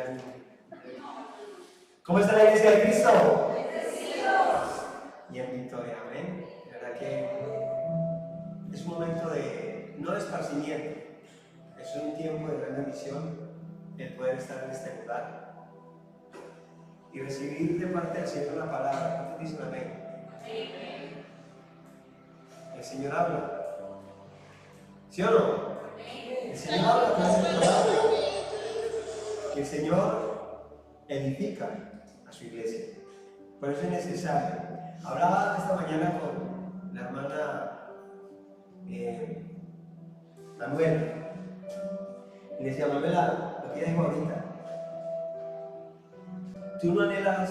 ánimo. ¿Cómo está la iglesia de Cristo? Y en victoria, amén. De verdad que es un momento de no de esparcimiento, es un tiempo de gran bendición el poder estar en este lugar y recibir de parte del Señor la palabra. ¿Cuántos dicen amén? El Señor habla, ¿sí o no? El Señor habla con esa palabra. Y el Señor edifica a su iglesia. Por eso es necesario. Hablaba esta mañana con la hermana Manuela. Y le decía, Manuela, lo que ella dijo ahorita, ¿tú no anhelas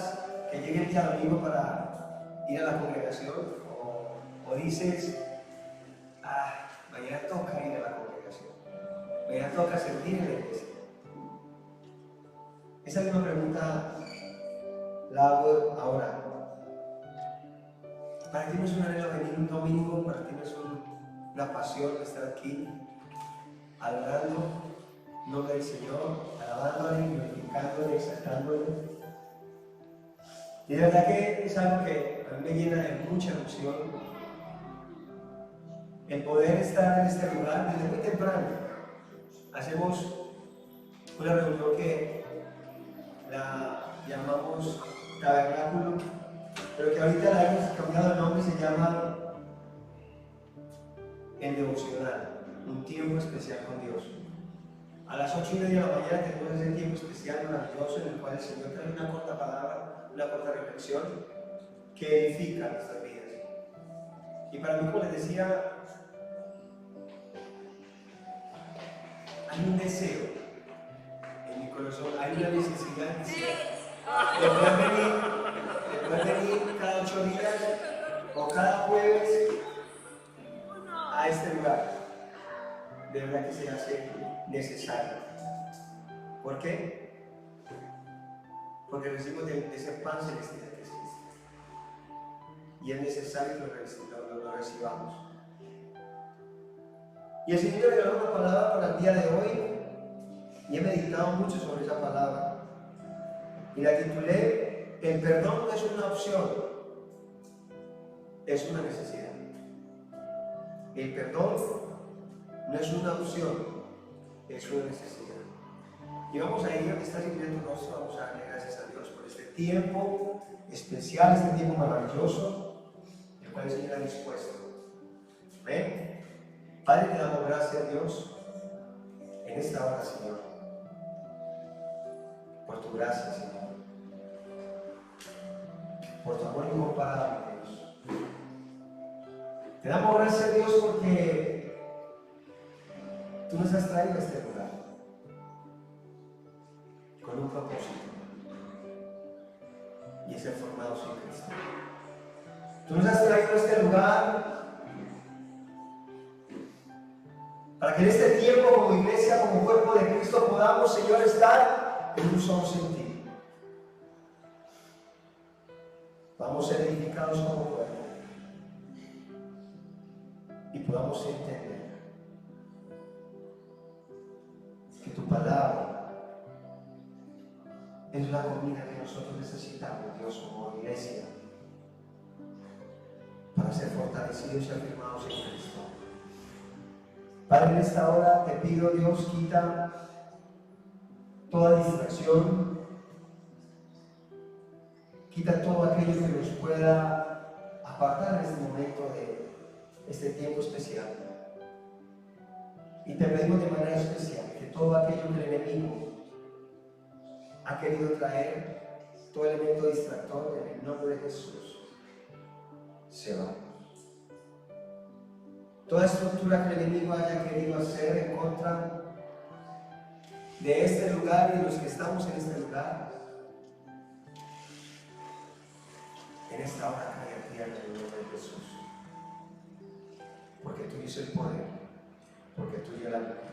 que llegue el día domingo para ir a la congregación? O dices, mañana toca ir a la congregación, mañana toca servir en la iglesia. Esa misma pregunta la hago ahora. ¿Para ti no es un anhelo venir un domingo? ¿Para ti no es una pasión estar aquí adorando el nombre del Señor, alabándole, glorificándole, exaltándole? Y de verdad que es algo que a mí me llena de mucha emoción el poder estar en este lugar desde muy temprano. Hacemos una reunión que la llamamos Tabernáculo, pero que ahorita la hemos cambiado el nombre, se llama El Devocional, un tiempo especial con Dios. A las 8:30 de la mañana tenemos ese tiempo especial maravilloso en el cual el Señor trae una corta palabra, una corta reflexión que edifica nuestras vidas. Y para mí, como les decía, hay un deseo en mi corazón, hay una necesidad de poder venir cada 8 días o cada jueves a este lugar. De verdad que se hace necesario. ¿Por qué? Porque recibimos de ese pan celestial que es Cristo. Y es necesario que lo recibamos. Y el Señor me regaló una palabra para el día de hoy y he meditado mucho sobre esa palabra. Y la titulé: el perdón no es una opción, es una necesidad. El perdón no es una opción, es una necesidad. Y vamos a ir a que está inclinando tu rostro, vamos a darle gracias a Dios por este tiempo especial, este tiempo maravilloso, el cual el Señor ha dispuesto. ¿Ven? Padre, te damos gracias, Dios, en esta hora, Señor, por tu gracia, Señor, por tu amor incomparable, Dios. Te damos gracias, Dios, porque tú nos has traído a este lugar con un propósito, y es ser formados en Cristo. Tú nos has traído a este lugar para que en este tiempo, como iglesia, como cuerpo de Cristo, podamos, Señor, estar en un solo sentido. Vamos a ser edificados como cuerpo y podamos entender que tu palabra es la comida que nosotros necesitamos, Dios, como iglesia, para ser fortalecidos y afirmados en Cristo. Padre, en esta hora te pido, Dios, quita toda distracción, quita todo aquello que nos pueda apartar en este momento de este tiempo especial. Y te pedimos de manera especial que todo aquello que el enemigo ha querido traer, todo elemento distractor, en el nombre de Jesús, se va. Toda estructura que el enemigo haya querido hacer en contra de este lugar y de los que estamos en este lugar, en esta hora cae a tierra en el nombre de Jesús. Porque tuyo es el poder, porque tuyo es la gloria,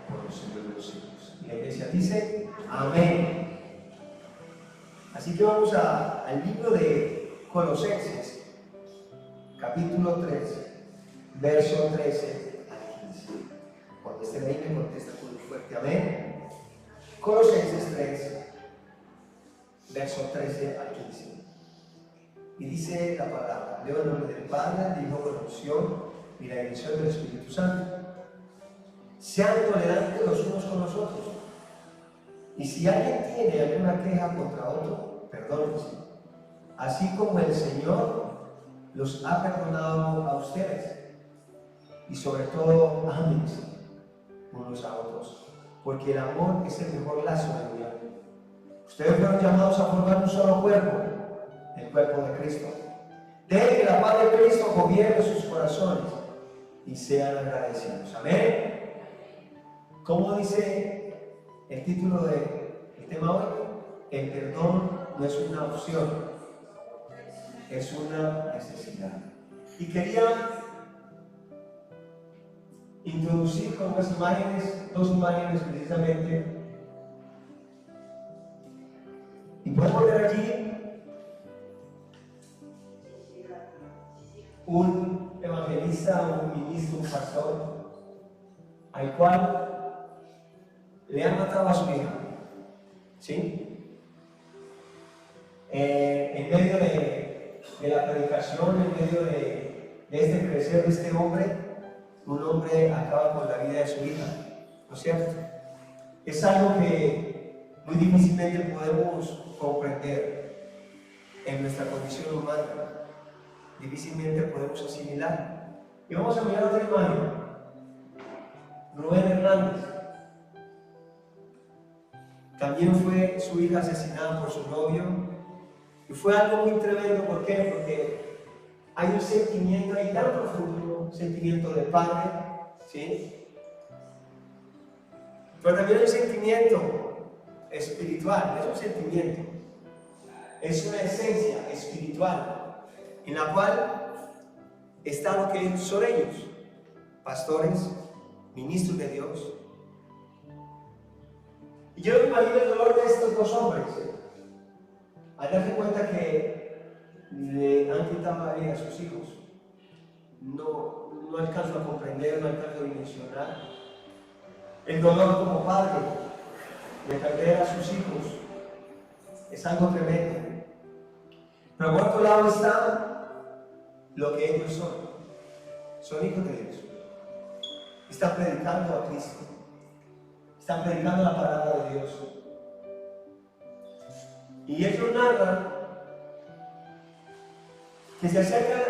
por los siglos de los siglos. Y la iglesia dice: amén. Así que vamos al libro de Colosenses, capítulo 3. Verso 13 al 15. Cuando esté ahí me contesta con un fuerte amén. Colosenses 3, verso 13 al 15. Y dice la palabra: leo en nombre del Padre, del Hijo, con la unción y la dirección del Espíritu Santo. Sean tolerantes los unos con los otros. Y si alguien tiene alguna queja contra otro, perdónense, así como el Señor los ha perdonado a ustedes. Y sobre todo, ámense unos a otros, porque el amor es el mejor lazo de unión. Ustedes fueron llamados a formar un solo cuerpo, el cuerpo de Cristo. Dejen que la paz de Cristo gobierne sus corazones y sean agradecidos. Amén. ¿Cómo dice el título del tema hoy? El perdón no es una opción, es una necesidad. Y quería introducir con unas imágenes, dos imágenes precisamente. Y podemos ver allí un evangelista, un ministro, un pastor, al cual le han matado a su hija, ¿sí? En medio de la predicación, en medio de este crecer de este hombre, un hombre acaba con la vida de su hija, ¿no es cierto? Es algo que muy difícilmente podemos comprender en nuestra condición humana, difícilmente podemos asimilar. Y vamos a mirar otra imagen. Rubén Hernández. También fue su hija asesinada por su novio. Y fue algo muy tremendo. ¿Por qué? Porque hay un sentimiento ahí tan profundo, un sentimiento de padre, ¿sí? Pero también hay un sentimiento espiritual, es un sentimiento, es una esencia espiritual en la cual está lo que son ellos, pastores, ministros de Dios. Y yo me imagino el dolor de estos dos hombres al darse cuenta que le han quitado la vida a sus hijos. No alcanzo a comprender, no alcanzo a dimensionar el dolor como padre de perder a sus hijos. Es algo tremendo. Pero por otro lado está lo que ellos son hijos de Dios. Están predicando a Cristo, están predicando la palabra de Dios. Y ellos narran que se acercan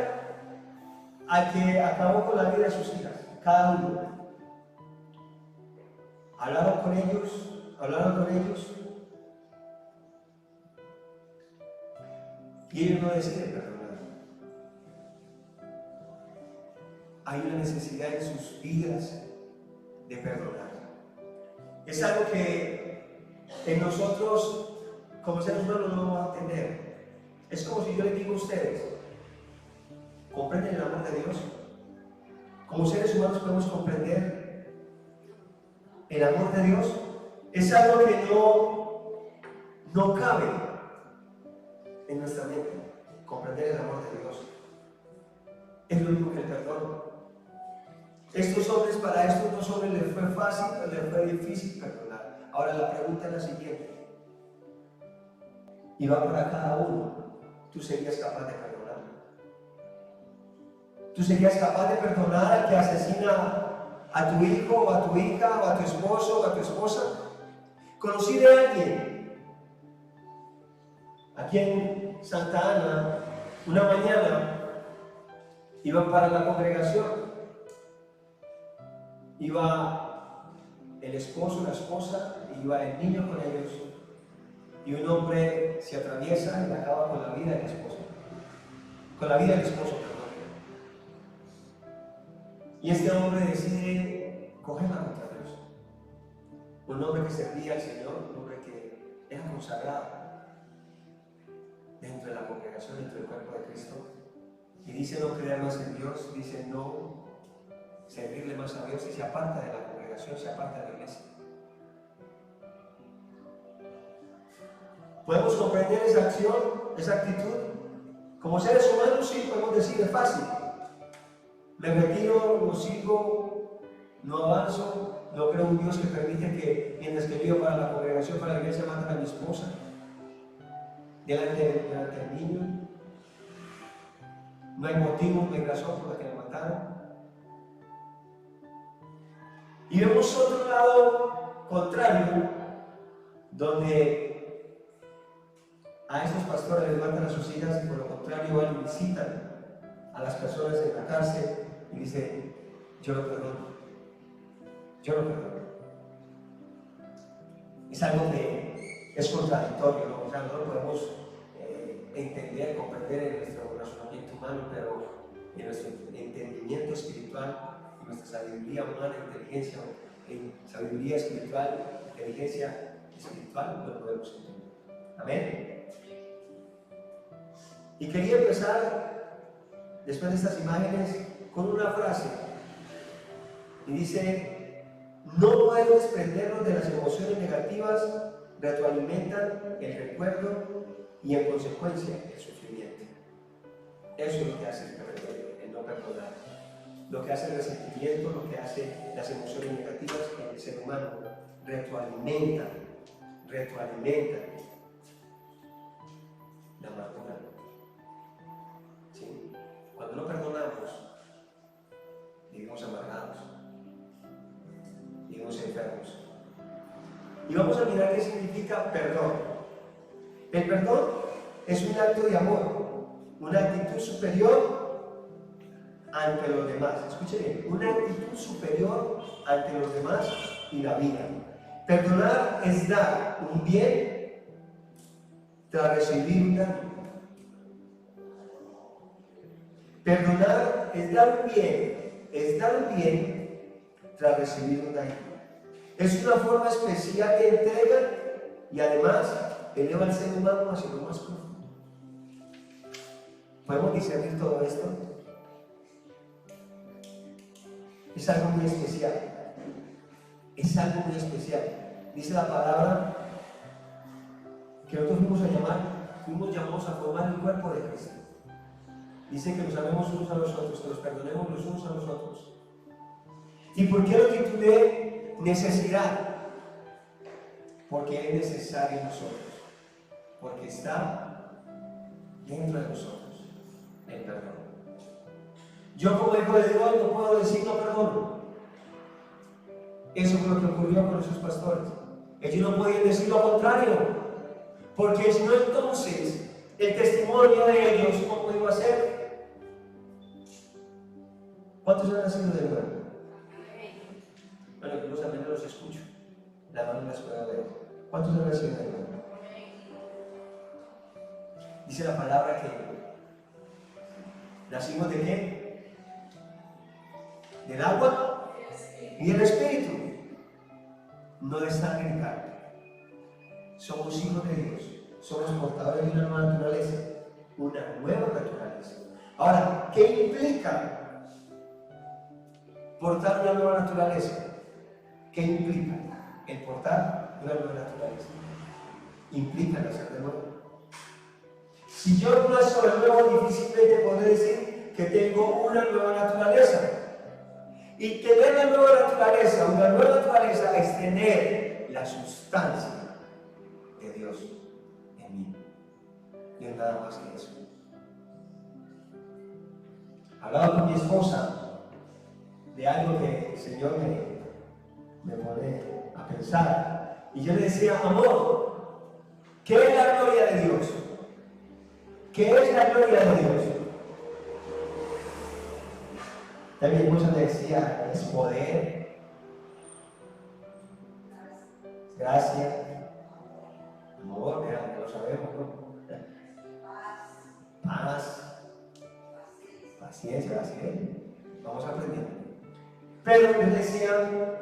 al que acabó con la vida de sus hijas, cada uno. Hablaron con ellos, y ellos no deciden perdonar. Hay una necesidad en sus vidas de perdonar. Es algo que en nosotros, como seres humanos, no vamos a tener. Es como si yo les digo a ustedes: ¿comprenden el amor de Dios? Como seres humanos podemos comprender el amor de Dios. Es algo que no cabe en nuestra mente, comprender el amor de Dios. Es lo mismo que el perdón. Para estos dos hombres les fue fácil, les fue difícil perdonar. Ahora la pregunta es la siguiente, y va para cada uno: ¿tú serías capaz de perdonar? ¿Tú serías capaz de perdonar al que asesina a tu hijo, o a tu hija, o a tu esposo, o a tu esposa? Conocí de alguien aquí en Santa Ana, una mañana iban para la congregación. Iba el esposo, la esposa, iba el niño con ellos, y un hombre se atraviesa y acaba con la vida del esposo. Con la vida del esposo, perdón. Y este hombre decide cogerla contra Dios. Un hombre que servía al Señor, un hombre que era consagrado dentro de la congregación, dentro del cuerpo de Cristo. Y dice no creer más en Dios, dice no servirle más a Dios, y se aparta de la congregación, se aparta de la iglesia. ¿Podemos comprender esa acción, esa actitud? Como seres humanos sí podemos decir: es fácil. Me retiro, no sigo, no avanzo, no creo en un Dios que permite que mientras que vivo para la congregación, para la iglesia, maten a mi esposa. delante del niño. No hay motivo, no hay razón por la que le mataron. Y vemos otro lado contrario, donde a estos pastores les matan a sus hijas y por lo contrario van y visitan a las personas en la cárcel y dicen: yo lo perdono, yo lo perdono. Es algo que es contradictorio, ¿no? O sea, no lo podemos entender, comprender en nuestro razonamiento humano, pero en nuestro entendimiento espiritual, en nuestra sabiduría humana, inteligencia, en sabiduría espiritual, inteligencia espiritual, lo podemos entender. Amén. Y quería empezar, después de estas imágenes, con una frase. Y dice: no pueden desprendernos de las emociones negativas, retroalimentan el recuerdo y en consecuencia el sufrimiento. Eso es lo que hace el no perdonar. Lo que hace el resentimiento, lo que hace las emociones negativas en el ser humano. Retroalimentan la amargura. ¿Sí? Cuando no perdonamos, vivimos amargados, vivimos enfermos. Y vamos a mirar qué significa perdón. El perdón es un acto de amor, una actitud superior ante los demás. Escuchen bien, una actitud superior ante los demás y la vida. Perdonar es dar un bien tras recibir un daño. Perdonar es dar un bien tras recibir un daño. Es una forma especial de entrega y además eleva al ser humano hacia lo más profundo. ¿Podemos discernir todo esto? Es algo muy especial. Es algo muy especial. Dice la palabra que nosotros fuimos llamados a formar el cuerpo de Cristo. Dice que nos amemos unos a los otros, que nos perdonemos los unos a los otros. ¿Y por qué lo titulé necesidad? Porque es necesario en nosotros. Porque está dentro de nosotros el perdón. Yo como hijo de Dios no puedo decir no perdono. Eso fue lo que ocurrió con esos pastores. Ellos no podían decir lo contrario, porque si no, entonces el testimonio de ellos, ¿cómo iba a ser? ¿Cuántos han nacido de nuevo? Bueno, yo los amén los escucho. La mano las puedo ver. ¿Cuántos han nacido de nuevo? Dice la palabra que nacimos de qué? Del agua y del espíritu, no de sangre ni carne. Somos hijos de Dios, somos portadores de una nueva naturaleza, Ahora, ¿qué implica portar una nueva naturaleza? ¿Qué implica el portar una nueva naturaleza? Implica nacer de nuevo. Si yo no nazco de nuevo, difícilmente podré decir que tengo una nueva naturaleza. Y tener una nueva naturaleza es tener la sustancia de Dios en mí. No es nada más que eso. Hablaba con mi esposa de algo que el Señor me pone a pensar. Y yo le decía: amor, ¿qué es la gloria de Dios? ¿Qué es la gloria de Dios? También muchos me decían: es poder, gracia, amor, ya lo sabemos, ¿no? Paz, paciencia, así es. Vamos aprendiendo. Pero me decían: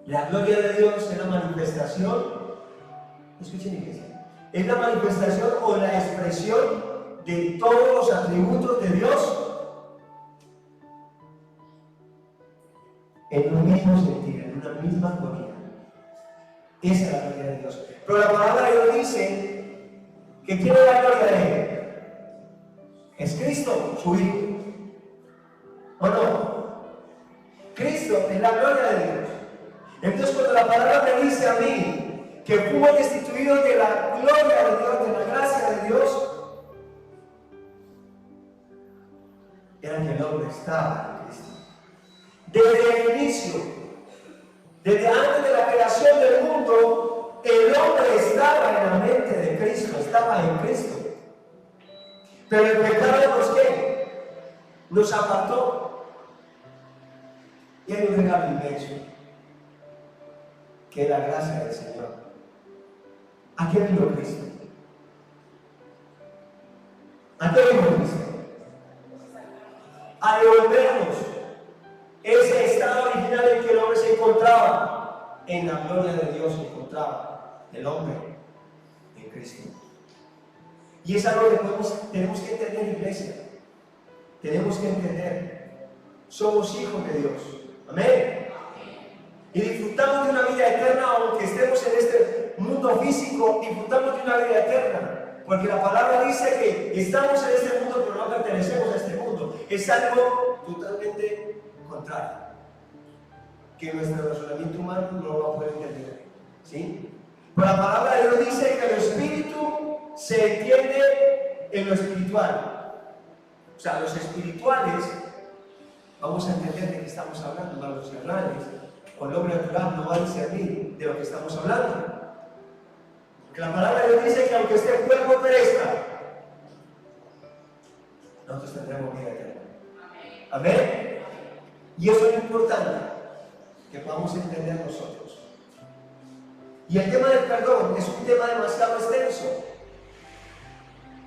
la gloria de Dios es la manifestación, escuchen iglesia, es la manifestación o la expresión de todos los atributos de Dios en un mismo sentido, en una misma armonía. Esa es la gloria de Dios. Pero la palabra de Dios dice que ¿quién es la gloria de Él? Es Cristo, su Hijo. ¿O no? Cristo es la gloria de Dios. Entonces, cuando la palabra me dice a mí que fuimos destituidos de la gloria de Dios, de la gracia de Dios era que el hombre estaba en Cristo. Desde el inicio, desde antes de la creación del mundo, el hombre estaba en la mente de Cristo, estaba en Cristo. Pero el pecado nos apartó. Y hay un regalo inmenso, que es la gracia del Señor. ¿A qué vino Cristo? ¿A qué vino Cristo? A devolvernos ese estado original en que el hombre se encontraba. En la gloria de Dios se encontraba el hombre en Cristo. Y es algo que tenemos que entender, iglesia. Tenemos que entender. Somos hijos de Dios. Amén. Y disfrutamos de una vida eterna, aunque estemos en este mundo físico, disfrutamos de una vida eterna. Porque la palabra dice que estamos en este mundo, pero no pertenecemos a este mundo. Es algo totalmente contrario, que nuestro razonamiento humano no lo va a poder entender. ¿Sí? Pero la palabra de Dios dice que el espíritu se entiende en lo espiritual. O sea, los espirituales, vamos a entender de qué estamos hablando, no los carnales, o el hombre natural no va a discernir de lo que estamos hablando. Porque la palabra de Dios dice que aunque este cuerpo perezca, nosotros tendremos vida eterna. Amén. Y eso es lo importante, que podamos entender nosotros. Y el tema del perdón es un tema demasiado extenso.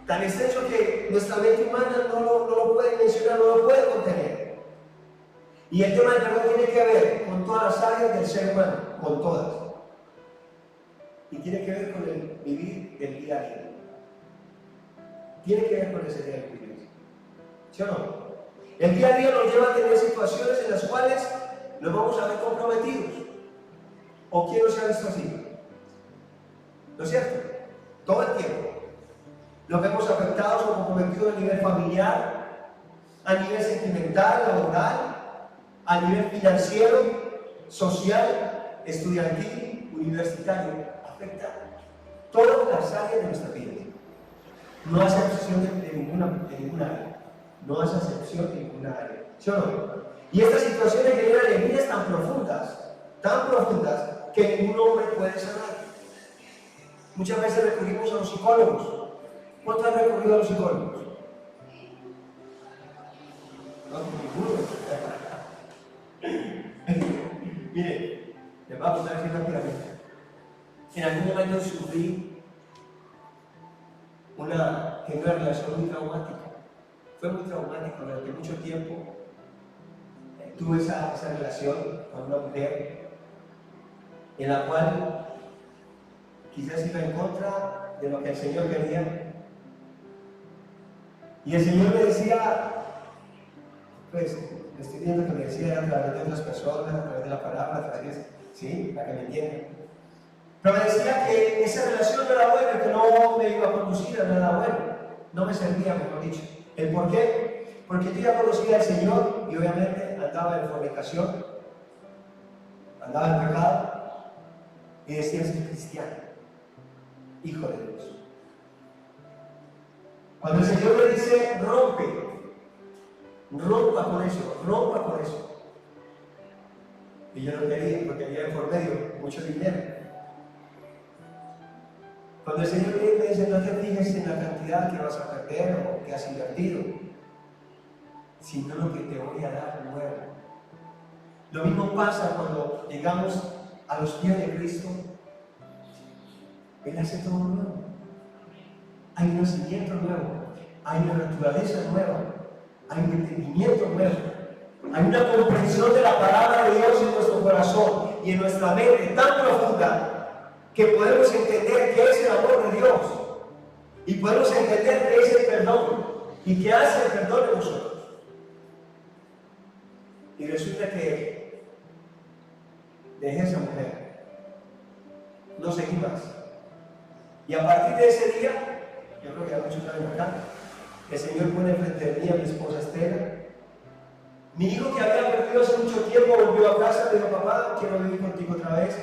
Tan extenso que nuestra mente humana no lo puede mencionar, no lo puede contener. Y el tema del perdón tiene que ver con todas las áreas del ser humano, con todas. Y tiene que ver con el vivir del día a día. Tiene que ver con ese día de vivir. ¿Sí o no? El día a día nos lleva a tener situaciones en las cuales nos vamos a ver comprometidos. ¿O quién no se ha visto así? ¿No es cierto? Todo el tiempo. Nos vemos afectados o comprometidos a nivel familiar, a nivel sentimental, laboral, a nivel financiero, social, estudiantil, universitario. Afecta todas las áreas de nuestra vida. No hace excepción de ninguna área. No hace excepción de ninguna área. ¿Sí o no? Y estas situaciones generan heridas tan profundas, que ningún hombre puede sanar. Muchas veces recurrimos a los psicólogos. ¿Cuántos han recurrido a los psicólogos? No, ninguno. Mire, les voy a contar así rápidamente. En algún momento sufrí una relación muy traumática. Fue muy traumática durante mucho tiempo. Tuve esa relación con una mujer en la cual quizás iba en contra de lo que el Señor quería. Y el Señor me decía, pues, estoy viendo que me decía a través de otras personas, a través de la palabra, a través de, ¿sí? Para que me entiendan. Pero me decía que esa relación no era buena, que no me iba a conducir a nada bueno. No me servía, mejor dicho. ¿El por qué? Porque yo ya conocía al Señor y obviamente andaba en fornicación, andaba en pecado y decía soy cristiano, hijo de Dios. Cuando el Señor me dice rompa con eso. Y yo no quería porque había por medio mucho dinero. Cuando el Señor me dice no te fijes en la cantidad que vas a perder o que has invertido, sino lo que te voy a dar nuevo. Lo mismo pasa cuando llegamos a los pies de Cristo. Él hace todo nuevo. Hay un nacimiento nuevo, hay una naturaleza nueva, hay un entendimiento nuevo, hay una comprensión de la palabra de Dios en nuestro corazón y en nuestra mente tan profunda que podemos entender qué es el amor de Dios y podemos entender qué es el perdón y qué hace el perdón en nosotros. Y resulta que dejé a esa mujer, no seguí más. Y a partir de ese día, yo creo que ya muchos saben acá, el Señor pone frente de mí a mi esposa Estela. Mi hijo que había perdido hace mucho tiempo volvió a casa, le dijo, papá, quiero vivir contigo otra vez.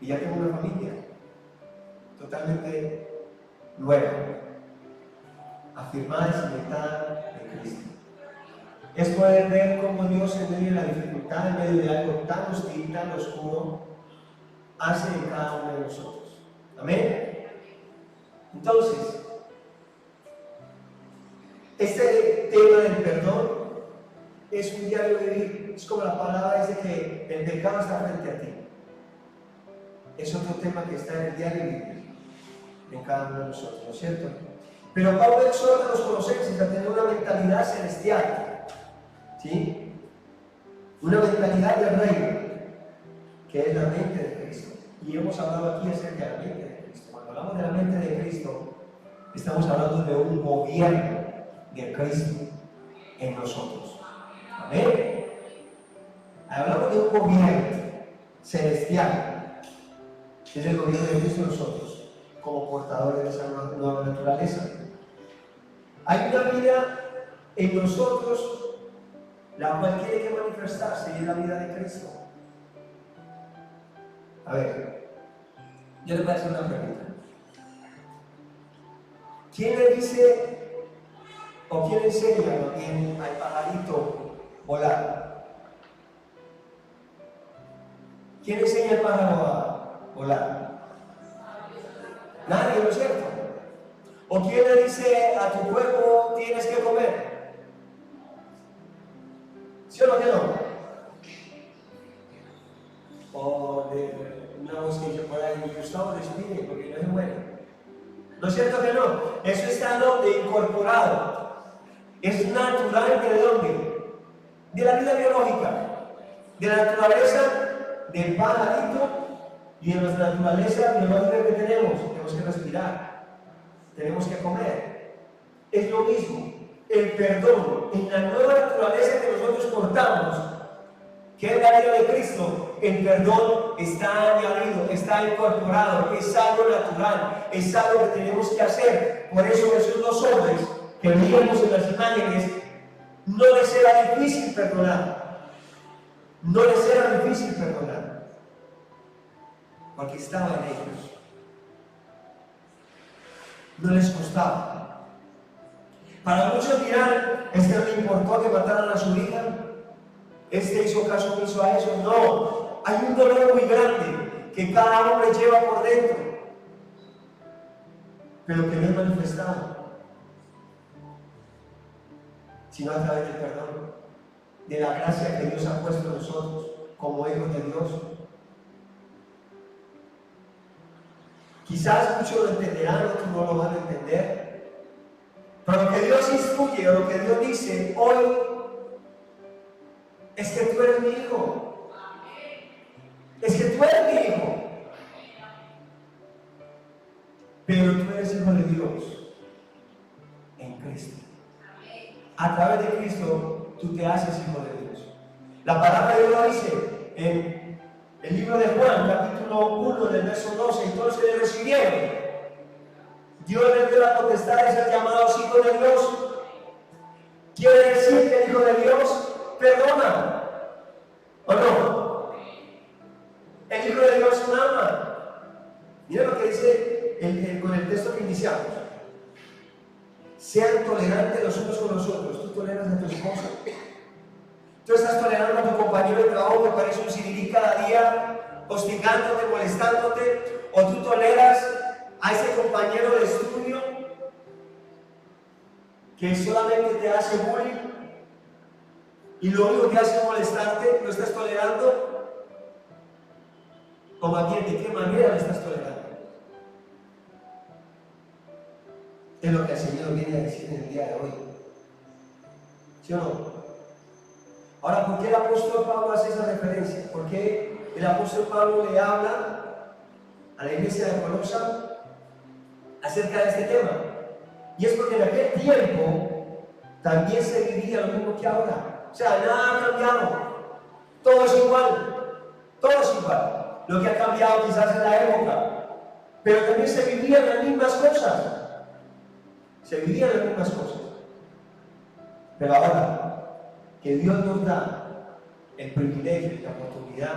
Y ya tengo una familia. totalmente nueva, afirmada y cimentada en Cristo. Es poder ver cómo Dios en medio de la dificultad, en medio de algo tan hostil, tan oscuro, hace en cada uno de nosotros. Amén. Entonces, este tema del perdón es un diario vivir. Es como la palabra dice que el pecado está frente a ti. Es otro tema que está en el diario vivir en cada uno de nosotros, ¿no es cierto? Pero Pablo exhorta a los colosenses a tener una mentalidad celestial, ¿sí? Una mentalidad de reino, que es la mente de Cristo. Y hemos hablado aquí acerca de la mente de Cristo. Cuando hablamos de la mente de Cristo, estamos hablando de un gobierno de Cristo en nosotros. Amén. Hablamos de un gobierno celestial, que es el gobierno de Cristo en nosotros, como portadores de esa nueva naturaleza. Hay una vida en nosotros la cual tiene que manifestarse, y es la vida de Cristo. A ver, yo le voy a hacer una pregunta. ¿Quién le dice o quién enseña al pajarito volar? ¿Quién enseña al pájaro a volar? Nadie, ¿no es cierto? ¿O quién le dice a tu cuerpo tienes que comer? ¿Sí o no que no? O de una voz que se pueda decir, Gustavo, despide porque no es bueno. ¿No es cierto que no? Eso está donde incorporado. Es natural de dónde? De la vida biológica, de la naturaleza del pajarito y de nuestra naturaleza biológica que tenemos. Tenemos que respirar, tenemos que comer. Es lo mismo. El perdón en la nueva naturaleza que nosotros portamos, que es la vida de Cristo, el perdón está añadido, está incorporado, es algo natural, es algo que tenemos que hacer. Por eso esos dos hombres que veíamos en las imágenes, no les era difícil perdonar. No les era difícil perdonar, porque estaba en ellos. No les costaba. Para muchos dirán, es que no le importó que mataran a su hija, este hizo caso omiso a eso. No, hay un dolor muy grande que cada hombre lleva por dentro, pero que no es manifestado, sino a través del perdón, de la gracia que Dios ha puesto en nosotros como hijos de Dios. Quizás muchos lo entenderán, otros no lo van a entender. Pero lo que Dios instruye o lo que Dios dice hoy es que tú eres mi hijo. Es que tú eres mi hijo. Pero tú eres hijo de Dios en Cristo. A través de Cristo tú te haces hijo de Dios. La palabra de Dios dice en el libro de Juan, capítulo 1, del verso 12, entonces le recibieron. Dios les dio la potestad de ser llamados hijos de Dios. Quiere decir que el Hijo de Dios perdona, ¿o no? El Hijo de Dios ama. Mira lo que dice con el texto que iniciamos. Sean tolerantes los unos con los otros. Tú toleras a tu esposa. Tú estás tolerando a tu compañero de trabajo que parece un cirilí cada día, hostigándote, molestándote, o tú toleras a ese compañero de estudio que solamente te hace bullying y lo único que hace es molestarte. ¿Lo estás tolerando? ¿O más bien de qué manera lo estás tolerando? Es lo que el Señor viene a decir en el día de hoy, ¿sí o no? Ahora, ¿por qué el apóstol Pablo hace esa referencia? ¿Por qué el apóstol Pablo le habla a la iglesia de Colosa acerca de este tema? Y es porque en aquel tiempo también se vivía lo mismo que ahora. O sea, nada ha cambiado. Todo es igual. Todo es igual. Lo que ha cambiado quizás es la época. Pero también se vivían las mismas cosas. Se vivían las mismas cosas. Pero ahora que Dios nos da el privilegio y la oportunidad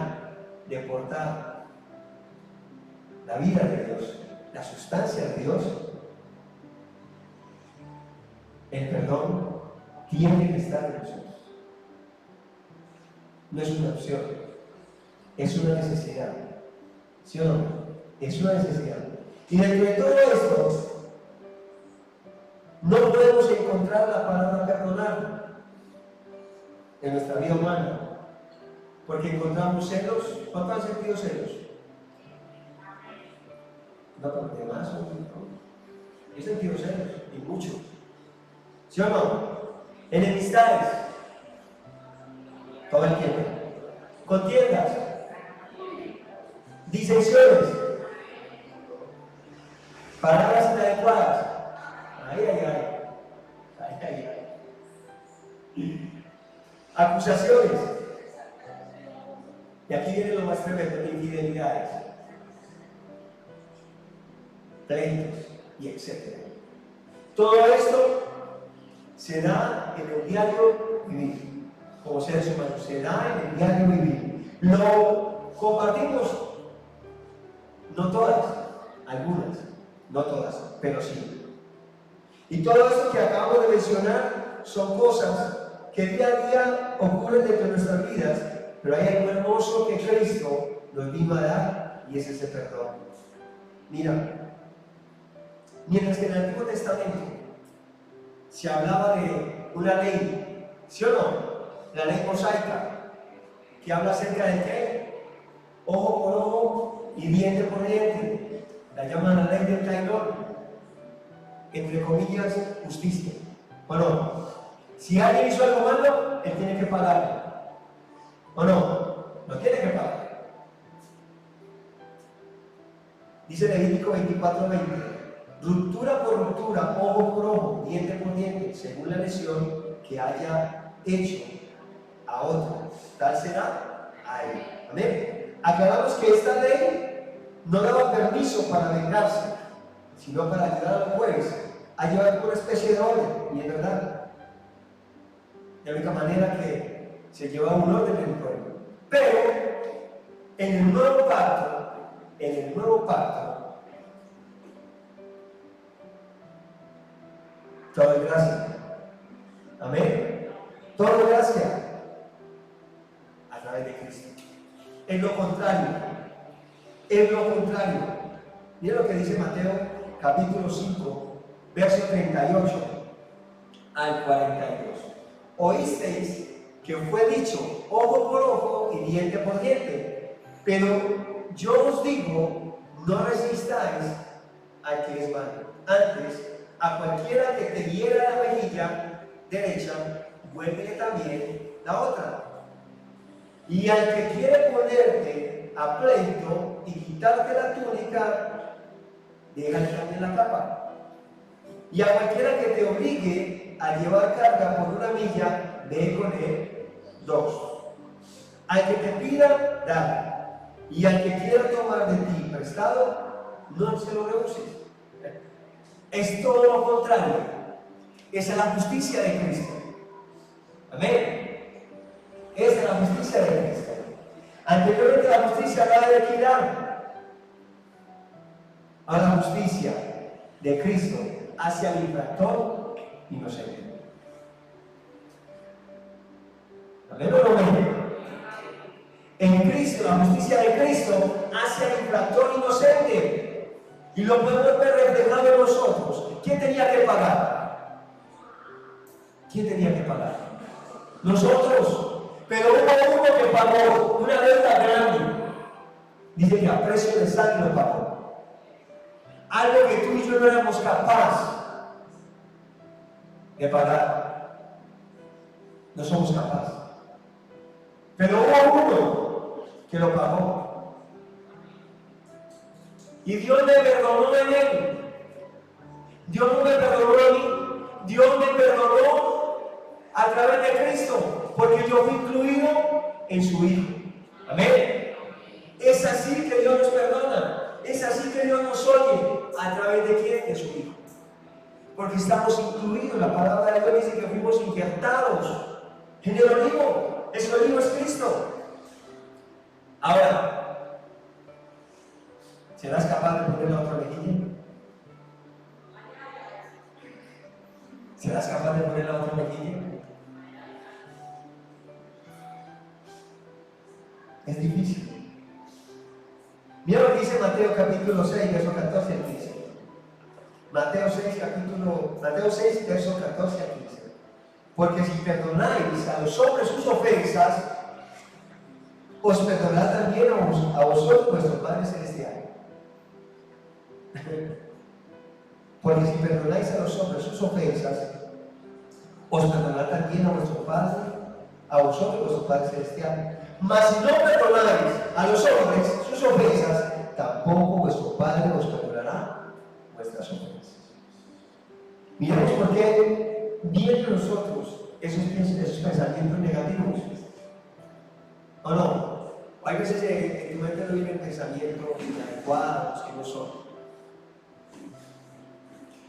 de portar la vida de Dios, la sustancia de Dios, el perdón tiene que estar en nosotros. No es una opción, es una necesidad. ¿Sí o no? Es una necesidad. Y dentro de todo esto, no podemos encontrar la palabra perdonar en nuestra vida humana, porque encontramos celos. ¿Cuánto han sentido celos? No, por demás, no. He sentido celos, y mucho. ¿Sí o no? Enemistades, todo el tiempo. Contiendas, disensiones, palabras inadecuadas. Acusaciones. Y aquí viene lo más tremendo: infidelidades, pleitos y etc. Todo esto se da en el diario vivir, como seres humanos, se da en el diario vivir. Lo compartimos, no todas, algunas, no todas, pero sí. Y todo esto que acabamos de mencionar son cosas que día a día ocurren dentro de nuestras vidas, pero hay algo hermoso que Cristo nos vino a dar, y es ese perdón. Mira, mientras que en el Antiguo Testamento se hablaba de una ley, ¿sí o no? La ley mosaica, que habla acerca de qué: ojo por ojo y diente por diente. La llaman la ley del Cainón, entre comillas, justicia. Bueno, si alguien hizo algo malo, él tiene que pagar. ¿O no? No tiene que pagar. Dice Levítico 24:20: ruptura por ruptura, ojo por ojo, diente por diente, según la lesión que haya hecho a otro, tal será a él. Amén. Aclaramos que esta ley no daba permiso para vengarse, sino para ayudar al juez a llevar una especie de orden, y es verdad. De la única manera que se lleva un orden en el pueblo. Pero en el nuevo pacto, todo es gracia. Amén. Todo es gracia a través de Cristo. Es lo contrario. Mira lo que dice Mateo capítulo 5, verso 38 al 42. Oísteis que fue dicho ojo por ojo y diente por diente, pero yo os digo, no resistáis al que es malo. Antes, a cualquiera que te hiera la mejilla derecha, vuélvele también la otra. Y al que quiere ponerte a pleito y quitarte la túnica, déjale también la capa. Y a cualquiera que te obligue a llevar carga por una milla, ve con él 2. Al que te pida, dale. Y al que quiera tomar de ti prestado, no se lo rehuses. Es todo lo contrario. Esa es la justicia de Cristo. Amén. Esa es la justicia de Cristo. Anteriormente la justicia hablaba de equidad. Ahora la justicia de Cristo hacia el infractor inocente. ¿Amén o no amén? En Cristo, la justicia de Cristo hacia el infractor inocente. Y lo podemos ver reflejado en nosotros. ¿Quién tenía que pagar? ¿Quién tenía que pagar? Nosotros. Pero hubo uno que pagó una deuda grande. Dice que a precio de sangre lo pagó. Algo que tú y yo no éramos capaces de pagar. No somos capaces. Pero hubo uno que lo pagó. Y Dios me perdonó en él. Dios no me perdonó a mí. Dios me perdonó a través de Cristo, porque yo fui incluido en su Hijo. Amén. Es así que Dios nos perdona. Es así que Dios nos oye. ¿A través de quién? De su Hijo. Porque estamos incluidos. La palabra de Dios dice que fuimos injertados en el olivo. Ese olivo es Cristo. Ahora, ¿serás capaz de poner la otra mejilla? ¿Serás capaz de poner la otra mejilla? Es difícil. Mira lo que dice Mateo capítulo 6, verso 14 al 15. Mateo 6, verso 14 al 15. Porque si perdonáis a los hombres sus ofensas, os perdonará también a vosotros vuestro Padre Celestial. Porque si perdonáis a los hombres sus ofensas, os perdonará también a vuestro Padre, a vosotros vuestro Padre Celestial. Mas si no perdonáis a los hombres sus ofensas, tampoco vuestro Padre os perdonará vuestras ofensas. Miremos por qué vienen a nosotros esos pensamientos negativos. ¿O no? Hay veces en tu mente no vienen pensamientos inadecuados que no son.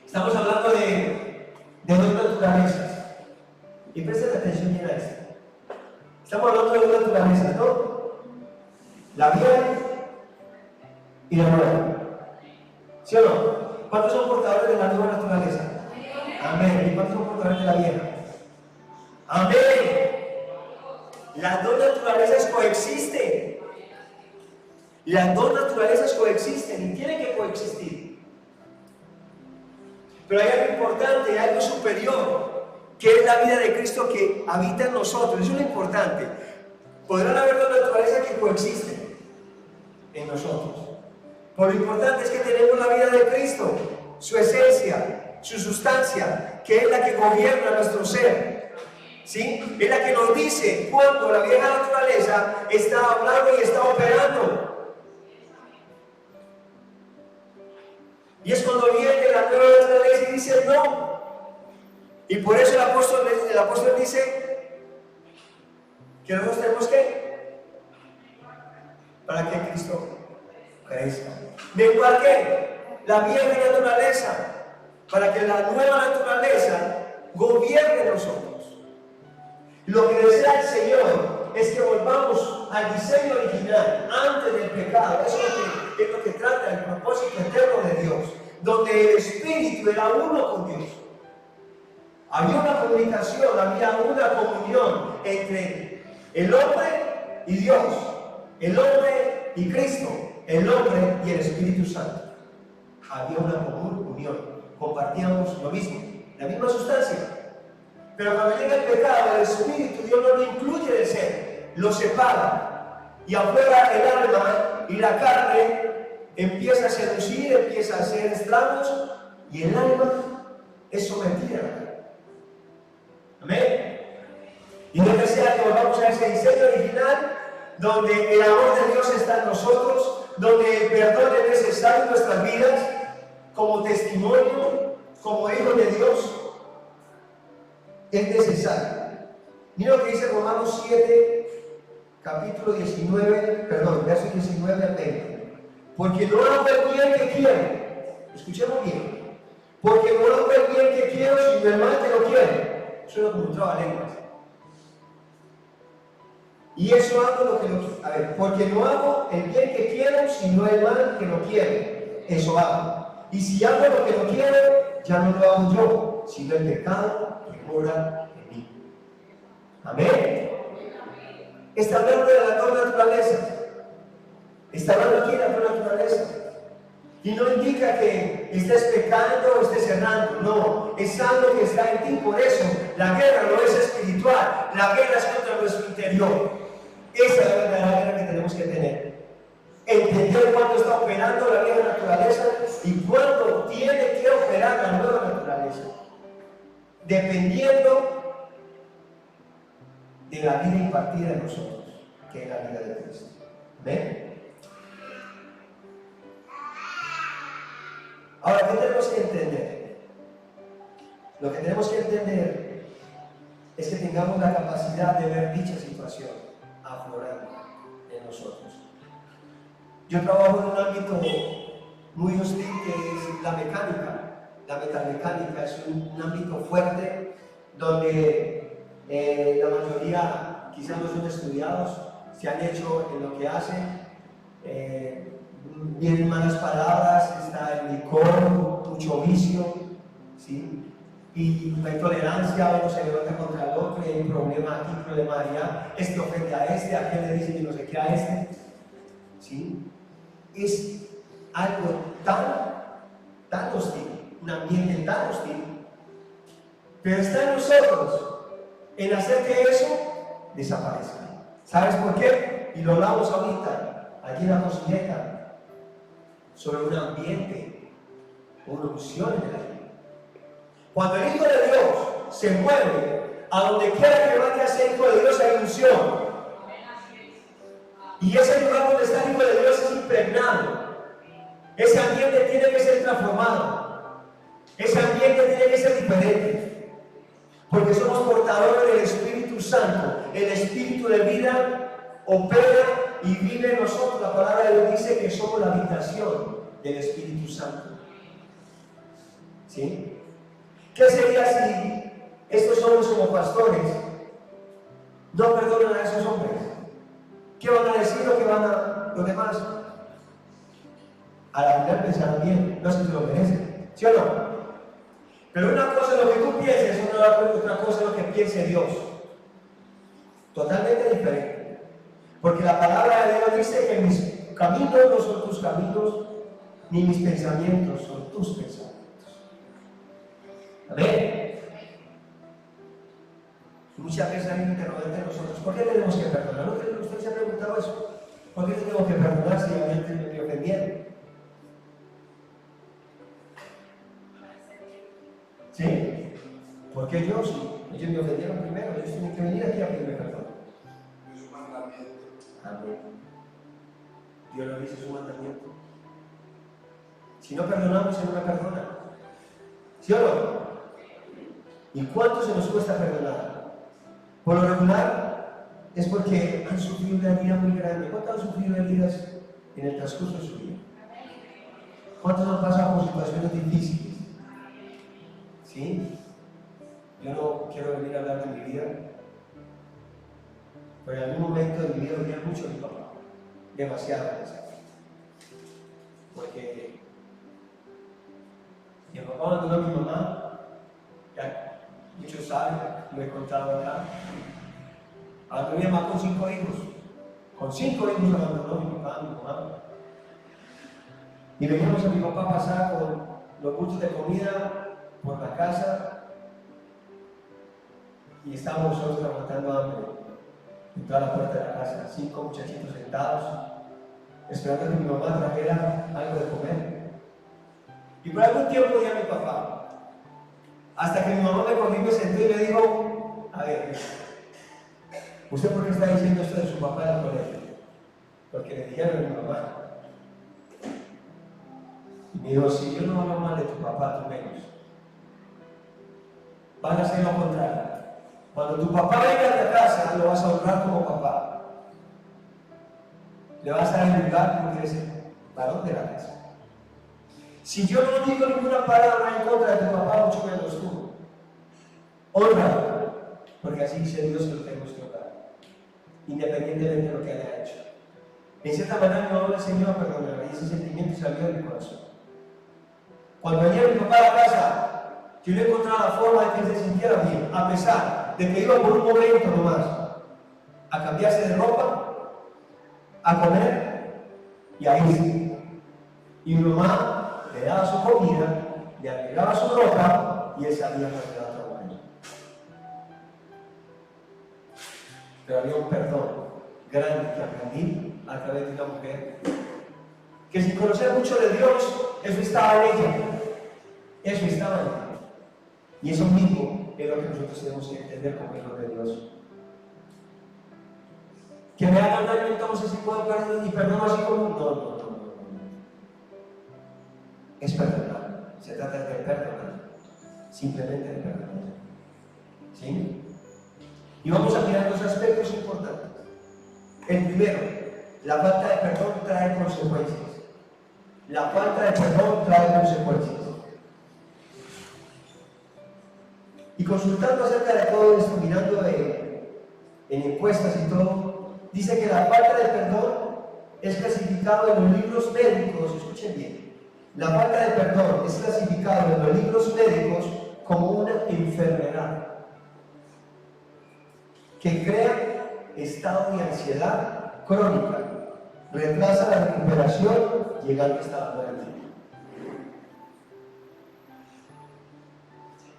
Estamos hablando de dos naturalezas. Y presten atención bien a esto. Estamos hablando de dos naturalezas, ¿no? La vieja y la nueva. ¿Sí o no? ¿Cuántos son portadores de la nueva naturaleza? Amén. ¿Y cuántos son portadores de la vieja? Amén. Las dos naturalezas coexisten. Las dos naturalezas coexisten y tienen que coexistir. Pero hay algo importante, algo superior, que es la vida de Cristo que habita en nosotros. Eso es lo importante. Podrán haber dos naturalezas que coexisten en nosotros. Pero lo importante es que tenemos la vida de Cristo, su esencia, su sustancia, que es la que gobierna nuestro ser. ¿Sí? Es la que nos dice cuando la vieja naturaleza está hablando y está operando. Y es cuando viene la nueva naturaleza y dice no. Y por eso el apóstol dice que nosotros tenemos que, para que Cristo crezca. ¿De cuál qué? La vieja naturaleza, para que la nueva naturaleza gobierne nosotros. Lo que desea el Señor es que volvamos al diseño original, antes del pecado. Eso es lo que trata el propósito eterno de Dios, donde el Espíritu era uno con Dios. Había una comunicación, había una comunión entre el hombre y Dios, el hombre y Cristo, el hombre y el Espíritu Santo. Había una común unión, compartíamos lo mismo, la misma sustancia. Pero cuando llega el pecado, el Espíritu, Dios no lo incluye del ser, lo separa. Y afuera el alma y la carne empieza a seducir, empieza a hacer estragos, y el alma es sometida. Amén. Y no desea que volvamos a ese diseño original, donde el amor de Dios está en nosotros, donde el perdón es necesario en nuestras vidas, como testimonio, como hijos de Dios. Es necesario. Mira lo que dice Romanos 7, capítulo 19, versos 19 al 20. Porque no hago el bien que quiero. Escuchemos bien. Porque no hago el bien que quiero, sino el mal que no quiero. Suena como un trabalenguas. Y eso hago lo que no quiero. A ver, porque no hago el bien que quiero, sino el mal que no quiero. Eso hago. Y si hago lo que no quiero, ya no lo hago yo, sino el pecado que mora en mí. Amén. Está hablando de la nueva naturaleza. Está hablando aquí de la nueva naturaleza. Y no indica que estés pecando o estés errando. No, es algo que está en ti. Por eso la guerra no es espiritual. La guerra es contra nuestro interior. Esa es la verdadera guerra que tenemos que tener. Entender cuándo está operando la vieja naturaleza y cuándo tiene que operar la nueva naturaleza. Dependiendo de la vida impartida en nosotros, que es la vida de Cristo. ¿Ven? Ahora, ¿qué tenemos que entender? Lo que tenemos que entender es que tengamos la capacidad de ver dicha situación aflorando en nosotros. Yo trabajo en un ámbito muy hostil que es la mecánica. La metalmecánica es un ámbito fuerte donde la mayoría quizás no son estudiados, se han hecho en lo que hacen. Vienen malas palabras, está el licor, mucho vicio, ¿sí? y no hay tolerancia, uno se levanta contra el otro y hay un problema aquí, un problema allá, este ofende a este, aquel le dice que no se queda a este. ¿Sí? Es algo tan hostil, un ambiente tan hostil, pero está en nosotros en hacer que eso desaparezca. ¿Sabes por qué? Y lo hablamos ahorita, aquí en la cocineta, sobre un ambiente, una unción en el aire. Cuando el Hijo de Dios se mueve, a donde quiera que vaya a ser Hijo de Dios hay unción. Y ese lugar donde está el Hijo de Dios es impregnado. Ese ambiente tiene que ser transformado. Ese ambiente tiene que ser diferente. Porque somos portadores del Espíritu Santo. El Espíritu de vida opera y vive en nosotros. La palabra de Dios dice que somos la habitación del Espíritu Santo. ¿Sí? ¿Qué sería si estos hombres como pastores no perdonan a esos hombres? ¿Qué van a decir o qué van a los demás? A la final pensarán bien, no es que se lo merecen, ¿sí o no? Pero una cosa es lo que tú pienses, otra cosa es lo que piense Dios. Totalmente diferente. Porque la palabra de Dios dice que mis caminos no son tus caminos, ni mis pensamientos son tus pensamientos. Amén. Muchas veces hay un interrogante de nosotros. ¿Por qué tenemos que perdonar? ¿No? ¿Usted se ha preguntado eso? ¿Por qué tenemos que perdonar si realmente me ofendieron? ¿Sí? ¿Por qué yo? Si ellos me ofendieron primero, ellos tienen que venir aquí a pedirme perdón. Es un mandamiento. Amén. Dios lo dice, es un mandamiento. Si no perdonamos, Él no me perdona. ¿Sí o no? ¿Y cuánto se nos cuesta perdonar? Por lo regular es porque han sufrido una herida muy grande. ¿Cuántos han sufrido heridas en el transcurso de su vida? ¿Cuántos han pasado por situaciones difíciles? ¿Sí? Yo no quiero venir a hablar de mi vida, pero en algún momento de mi vida odié mucho a mi papá. Demasiado. Porque mi papá abandonó a mi mamá, ya muchos saben, lo he contado acá. Abandonó a mi mamá con 5 hijos. Con 5 hijos abandonó a mi papá, a mi mamá. Y veíamos a mi papá pasar con los bultos de comida por la casa y estábamos nosotros aguantando hambre en toda la puerta de la casa, 5 muchachitos sentados, esperando que mi mamá trajera algo de comer. Y por algún tiempo vi a mi papá, hasta que mi mamá me cogió y me sentó y me dijo: a ver, ¿usted por qué está diciendo esto de su papá en el colegio? Porque le dijeron a mi mamá. Y me dijo: si yo no hablo mal de tu papá, tú menos. Van a hacer lo contrario. Cuando tu papá venga a la casa, lo vas a honrar como papá. Le vas a dar el lugar porque eres el varón de la casa. Si yo no digo ninguna palabra en contra de tu papá, mucho menos tú. Honra, porque así dice Dios que lo tenemos que honrar, independientemente de lo que haya hecho. En cierta manera, mi mamá me enseñó a perdonar y ese sentimiento salió de mi corazón. Cuando venía mi papá a la casa, yo le encontraba la forma de que él se sintiera bien, a pesar de que iba por un momento nomás a cambiarse de ropa, a comer y a irse. Y mi mamá le daba su comida, le arreglaba su ropa y él salía para el trabajo. Pero había un perdón grande que aprendí a través de una mujer que, sin conocer mucho de Dios, eso estaba en ella. Eso estaba en ella. Y eso mismo es lo que nosotros tenemos que entender como hijos de Dios. Que me hagan daño, entonces si puedo perdonar y perdono así como. No. Es perdonar. Se trata de perdonar. Simplemente de perdonar. ¿Sí? Y vamos a mirar dos aspectos importantes. El primero, la falta de perdón trae consecuencias. La falta de perdón trae consecuencias. Y consultando acerca de todo esto, mirando en encuestas y todo, dice que la falta de perdón es clasificado en los libros médicos, escuchen bien, la falta de perdón es clasificado en los libros médicos como una enfermedad que crea estado de ansiedad crónica, retrasa la recuperación, llegando hasta la muerte.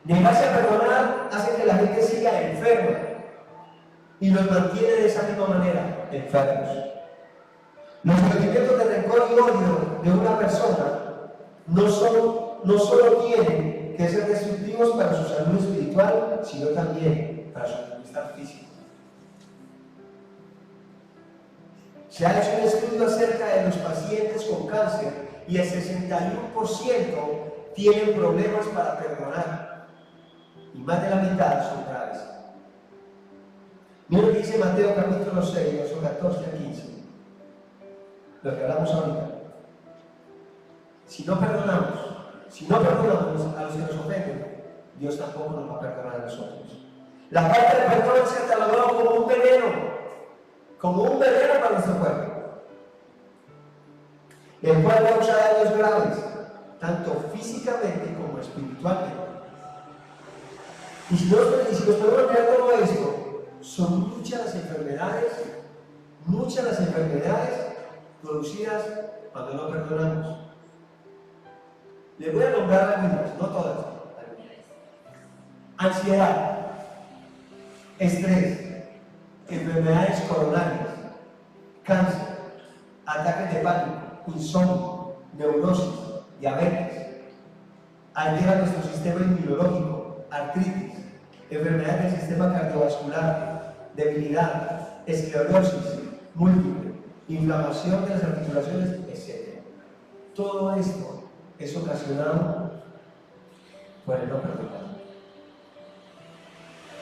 Negarse a perdonar hace que la gente siga enferma y los mantiene de esa misma manera, enfermos. Los sentimientos de rencor y odio de una persona no solo tienen que ser destructivos para su salud espiritual, sino también para su bienestar físico. Se ha hecho un estudio acerca de los pacientes con cáncer y el 61% tienen problemas para perdonar y más de la mitad son graves. Mira lo que dice Mateo capítulo 6, versos 14 a 15, lo que hablamos ahorita. Si no perdonamos a los que nos ofenden, Dios tampoco nos va a perdonar a nosotros. La falta de perdón se ha catalogado como un veneno para nuestro cuerpo, el cual causa daños graves, tanto físicamente como espiritualmente. Y si nos podemos mirar todo esto, son muchas las enfermedades producidas cuando no perdonamos. Les voy a nombrar algunas, no todas. Ansiedad, estrés, enfermedades coronarias, cáncer, ataques de pánico, insomnio, neurosis, diabetes, altera nuestro sistema inmunológico, artritis, enfermedades del sistema cardiovascular, debilidad, esclerosis múltiple, inflamación de las articulaciones, etc. Todo esto es ocasionado por el no perdonar.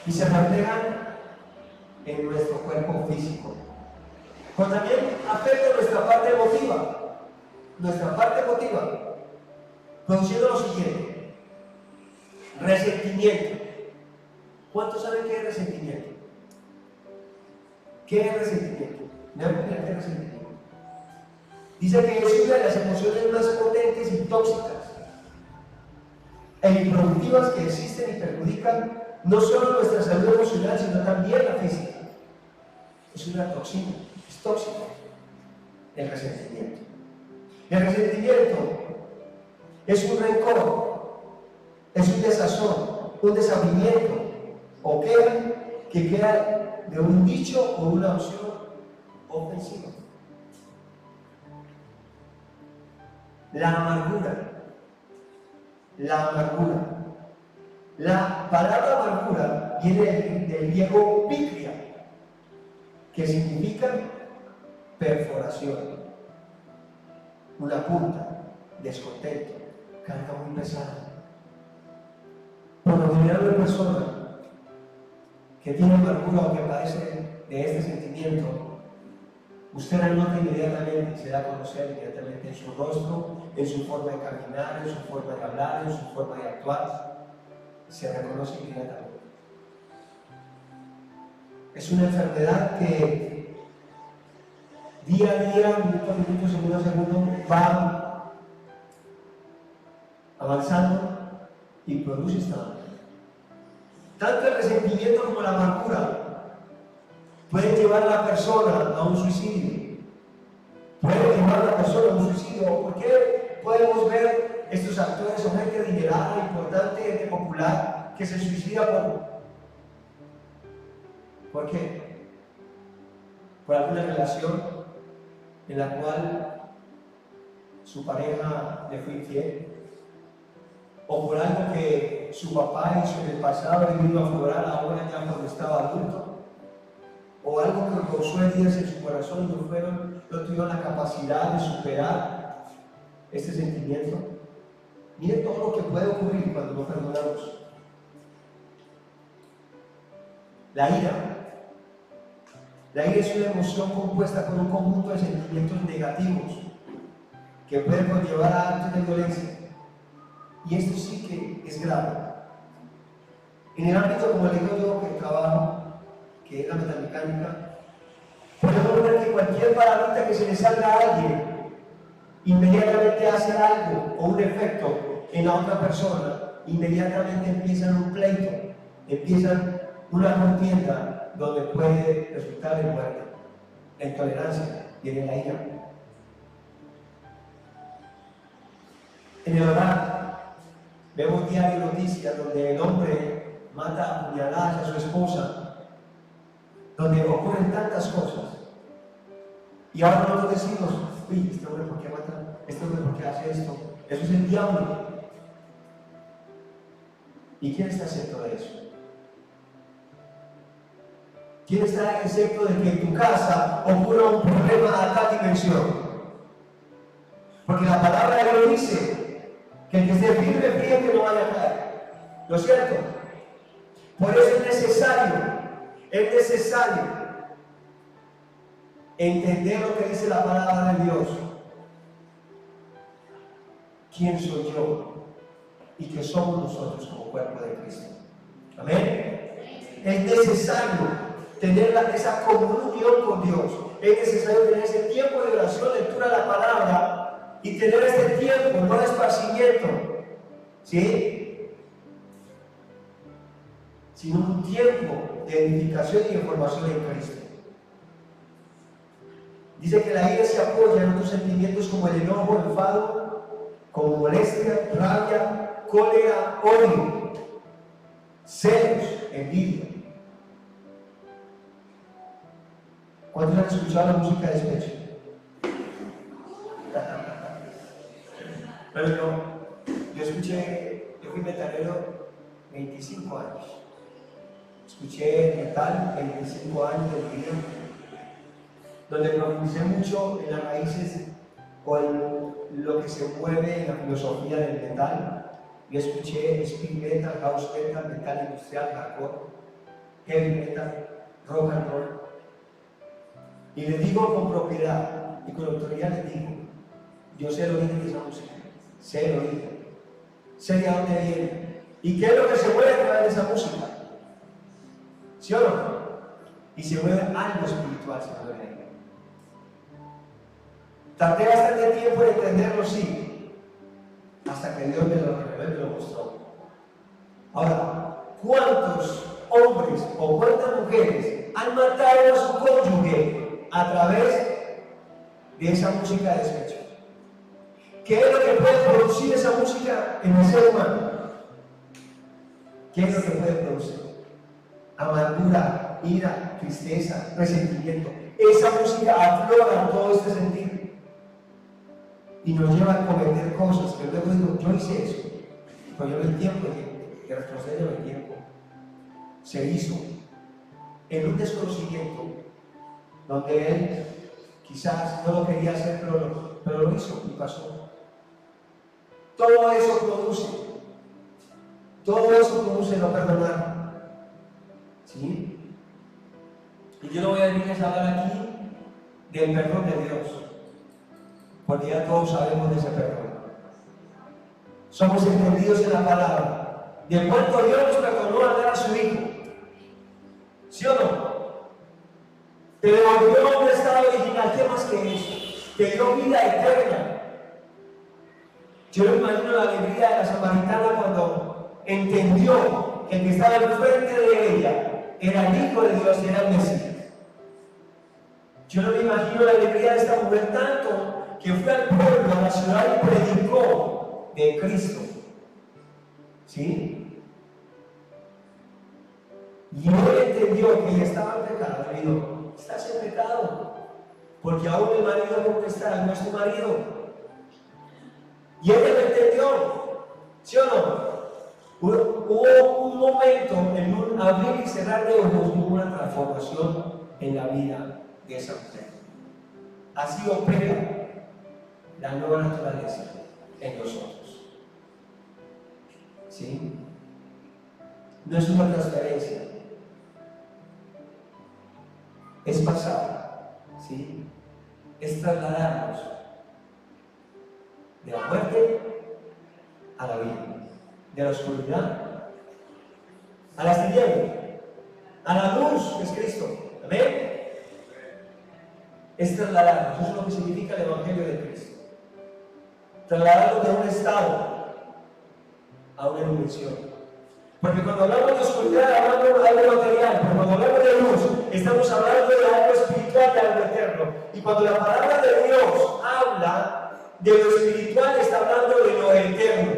Y se reflejan en nuestro cuerpo físico. Pero también afecta nuestra parte emotiva, produciendo lo siguiente: resentimiento. ¿Cuántos saben qué es resentimiento? ¿Qué es resentimiento? ¿Qué es resentimiento? Dice que es una de las emociones más potentes y tóxicas e improductivas que existen y perjudican no solo nuestra salud emocional, sino también la física. Es una toxina, es tóxico el resentimiento. El resentimiento es un rencor, es un desazón, un desabrimiento o queja que queda de un dicho o una opción ofensiva. La amargura. La palabra amargura viene del griego pitria, que significa perforación, una punta, descontento, carga muy pesada. Por lo general, una persona que tiene amargura o que padece de este sentimiento, usted la nota inmediatamente, se da a conocer inmediatamente en su rostro, en su forma de caminar, en su forma de hablar, en su forma de actuar. Se reconoce inmediatamente. Es una enfermedad que día a día, minuto a minuto, segundo a segundo, va avanzando y produce esta manera. Tanto el resentimiento como la amargura pueden llevar a la persona a un suicidio. ¿Por qué podemos ver estos actores o gente adinerada, importante, gente popular, que se suicida ¿Por qué? Por alguna relación en la cual su pareja le fue infiel, o por algo que su papá hizo en el pasado y vino a aflorar ahora ya cuando estaba adulto, o algo que causó heridas en su corazón y no tuvieron la capacidad de superar este sentimiento. Miren todo lo que puede ocurrir cuando no perdonamos. La ira es una emoción compuesta por un conjunto de sentimientos negativos que pueden conllevar a actos de violencia. Y esto sí que es grave. En el ámbito, como le digo yo, que trabajo, que es la metamecánica, podemos ver que cualquier palabrita que se le salga a alguien inmediatamente hace algo o un efecto en la otra persona inmediatamente empiezan un pleito, empiezan una contienda donde puede resultar en muerte. La intolerancia viene la ira. En el hogar vemos diario noticias donde el hombre mata a puñaladas a su esposa, donde ocurren tantas cosas. Y ahora nosotros decimos, uy, este hombre por qué mata, este hombre por qué hace esto, eso es el diablo. ¿Y quién está exento de eso? ¿Quién está exento de que en tu casa ocurra un problema a tal dimensión? Porque la palabra de Dios dice que el que esté firme, fíjate que no vaya a caer. ¿No es cierto? Por eso es necesario entender lo que dice la palabra de Dios. ¿Quién soy yo? Y qué somos nosotros como cuerpo de Cristo. Amén. Es necesario tener esa comunión con Dios. Es necesario tener ese tiempo de oración, lectura de la palabra y tener este tiempo, no de esparcimiento, ¿sí? Sino un tiempo de edificación y de formación en Cristo. Dice que la ira se apoya en otros sentimientos como el enojo, el enfado, como molestia, rabia, cólera, odio, celos, envidia. ¿Cuántos han escuchado la música de despecho? Pero yo fui metalero 25 años. Escuché metal 25 años de mi vida, donde profundicé mucho en las raíces o en lo que se mueve en la filosofía del metal. Yo escuché speed metal, house metal, metal industrial, hardcore, heavy metal, rock and roll. Y les digo con propiedad y con autoridad, les digo, yo sé el origen de esa música, sé el origen, sé de dónde viene y qué es lo que se mueve a través de esa música. ¿Sí o no? Y se mueve algo espiritual, se mueve ahí. Tardé bastante tiempo en entenderlo, sí, hasta que Dios me lo reveló y me lo mostró. Ahora, ¿cuántos hombres o cuántas mujeres han matado a su cónyuge a través de esa música de despecho? ¿Qué es lo que puede producir esa música en el ser humano? ¿Qué es lo que puede producir? Amargura, ira, tristeza, resentimiento. Esa música aflora todo este sentido y nos lleva a cometer cosas que luego digo, yo hice eso, pero yo el tiempo que retrocedió el tiempo se hizo en un desconocimiento donde él quizás no lo quería hacer, pero lo hizo y pasó. Todo eso produce no perdonar. ¿Sí? Y yo no voy a venir a hablar aquí del perdón de Dios, porque ya todos sabemos de ese perdón. Somos entendidos en la palabra, de cuánto Dios nos perdonó al dar a su Hijo. ¿Sí o no? Te devolvió a un estado original. ¿Qué más que eso? Te dio vida eterna. Yo me imagino la alegría de la samaritana cuando entendió que el que estaba enfrente de ella era el Hijo de Dios y era el Mesías. Yo no me imagino la alegría de esta mujer tanto que fue al pueblo, a la ciudad y predicó de Cristo. ¿Sí? Y él entendió que ella estaba en pecado. Le dijo, estás en pecado, porque aún el marido con que está no es tu marido. Y ella lo entendió, ¿sí o no? Hubo un momento en un abrir y cerrar de ojos, hubo una transformación en la vida de esa mujer. Así opera la nueva naturaleza en nosotros. ¿Sí? No es una transferencia, es pasar, ¿sí? Es trasladarnos de la muerte a la vida, de la oscuridad a las tinieblas, a la luz que es Cristo. ¿Amén? Es trasladarnos, eso es lo que significa el Evangelio de Cristo. Trasladarnos de un estado a una dimensión. Porque cuando hablamos de oscuridad, hablamos de algo material, pero cuando hablamos de luz, estamos hablando de algo espiritual, de algo eterno. Y cuando la palabra de Dios habla de lo espiritual, está hablando de lo eterno,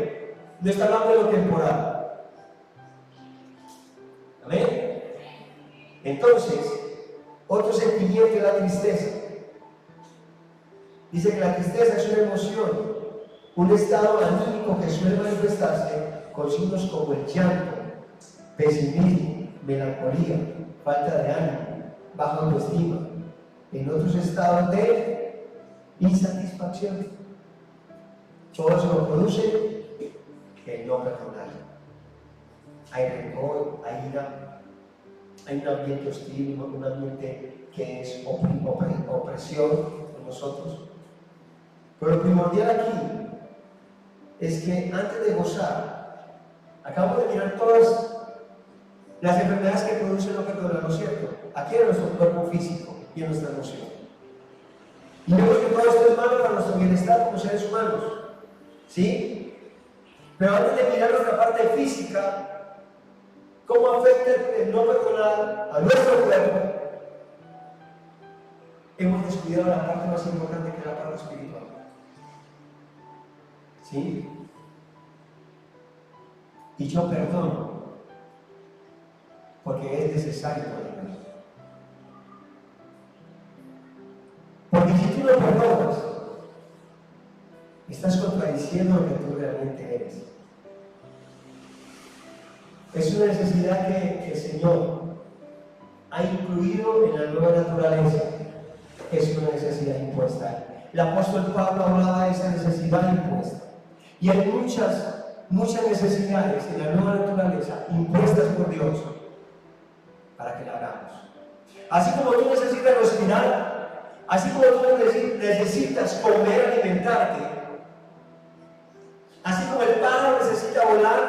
no está hablando de lo temporal. ¿Amén? Entonces, otro sentimiento es la tristeza. Dice que la tristeza es una emoción, un estado anímico que suele manifestarse con signos como el llanto, pesimismo, melancolía, falta de ánimo, baja autoestima, en otros estados de insatisfacción. Todo eso lo produce el no perdonar. Hay rencor, hay ira, hay un ambiente hostil, un ambiente que es opresión en nosotros. Pero lo primordial aquí es que antes de gozar, acabamos de mirar todas las enfermedades que producen no perdonar, ¿no es cierto? Aquí en nuestro cuerpo físico y en nuestra emoción. Y vemos que todo esto es malo para nuestro bienestar como seres humanos, ¿sí? Pero antes de mirar nuestra parte física, ¿cómo afecta el no perdonar a nuestro cuerpo? Hemos descuidado la parte más importante, que es la parte espiritual. ¿Sí? Y yo perdono porque es necesario perdonar. Porque si tú no perdonas, estás contradiciendo lo que tú realmente eres. Es una necesidad que el Señor ha incluido en la nueva naturaleza. Es una necesidad impuesta. El apóstol Pablo hablaba de esa necesidad impuesta. Y hay muchas necesidades en la nueva naturaleza impuestas por Dios para que la hagamos. Así como tú necesitas respirar, así como tú necesitas comer, alimentarte, así como el pájaro necesita volar,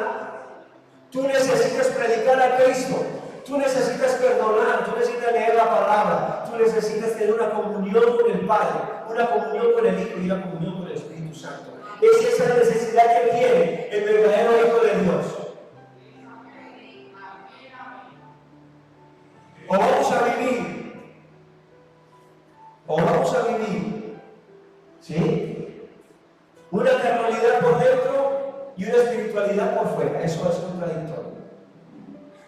tú necesitas predicar a Cristo, tú necesitas perdonar, tú necesitas leer la palabra, tú necesitas tener una comunión con el Padre, una comunión con el Hijo y una comunión con el Espíritu Santo. Esa es la necesidad que tiene el verdadero Hijo de Dios. O vamos a vivir, ¿sí? Una carnalidad por dentro y una espiritualidad por fuera. Eso es contradictorio.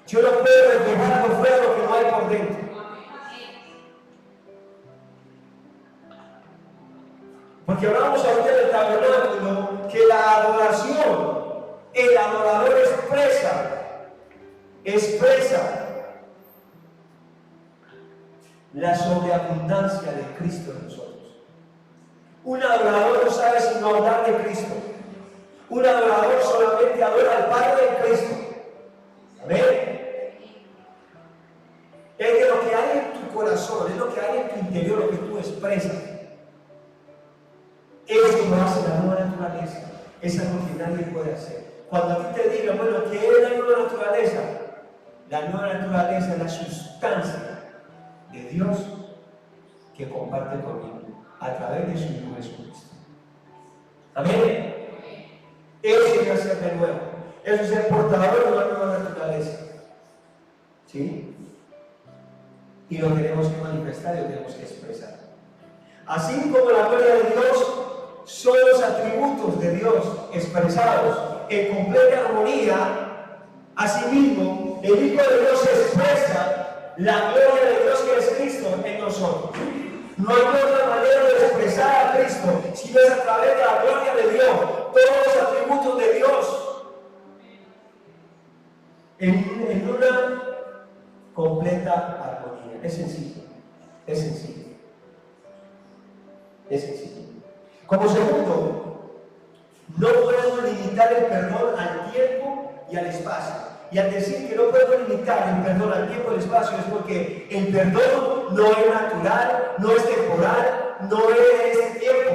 Yo no puedo reflejar por fuera lo que no hay por dentro. Porque hablamos ahorita del tabernáculo, que la adoración, el adorador expresa la sobreabundancia de Cristo en nosotros. Un adorador no sabe sino hablar de Cristo. Un adorador solamente adora al Padre de Cristo. Amén. Es que lo que hay en tu corazón, es lo que hay en tu interior, lo que tú expresas. Eso lo hace la nueva naturaleza. Es algo que nadie puede hacer. Cuando a ti te digan, bueno, ¿qué es la nueva naturaleza? La nueva naturaleza es la sustancia de Dios que comparte conmigo a través de su Hijo Jesucristo. Amén. Eso es ser de nuevo. Eso es ser portador de una nueva naturaleza. ¿Sí? Y lo tenemos que manifestar y lo tenemos que expresar. Así como la gloria de Dios son los atributos de Dios expresados en completa armonía, asimismo, el Hijo de Dios expresa la gloria de Dios que es Cristo en nosotros. No hay otra manera de expresar a Cristo sino es a través de la gloria de Dios, todos los atributos de Dios en una completa armonía. Es sencillo, es sencillo, es sencillo. Como segundo, no podemos limitar el perdón al tiempo y al espacio. Y al decir que no podemos limitar el perdón al tiempo y al espacio es porque el perdón no es natural, no es temporal, no es de este tiempo.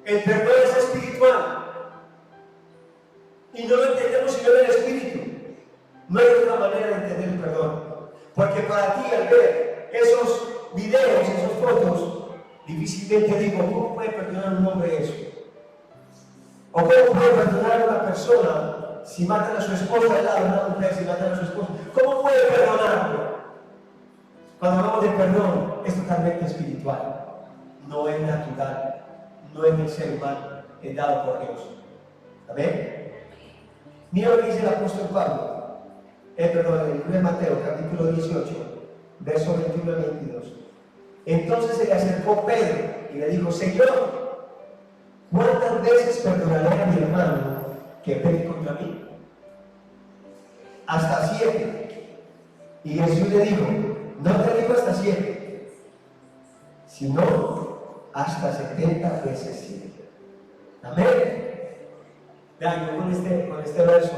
El perdón es espiritual. Y no lo entendemos sino en el espíritu. No hay otra manera de entender el perdón. Porque para ti al ver esos videos, esas fotos, difícilmente digo, ¿cómo puede perdonar un hombre eso? ¿O cómo puede perdonar a una persona Si matan a su esposa al lado de una mujer, si matan a su esposa, ¿cómo puede perdonarlo? Cuando hablamos de perdón, es totalmente espiritual, no es natural, no es del ser humano, es dado por Dios. ¿Amén? Mira lo que dice el apóstol Pablo, perdón, en el libro de Mateo, capítulo 18, versos 21 al 22. Entonces se le acercó Pedro y le dijo: Señor, ¿cuántas veces perdonaré a mi hermano que peque contra mí? Hasta 7. Y Jesús le dijo: no te digo hasta 7, sino hasta 70 veces 7. Amén. Vean, yo con este verso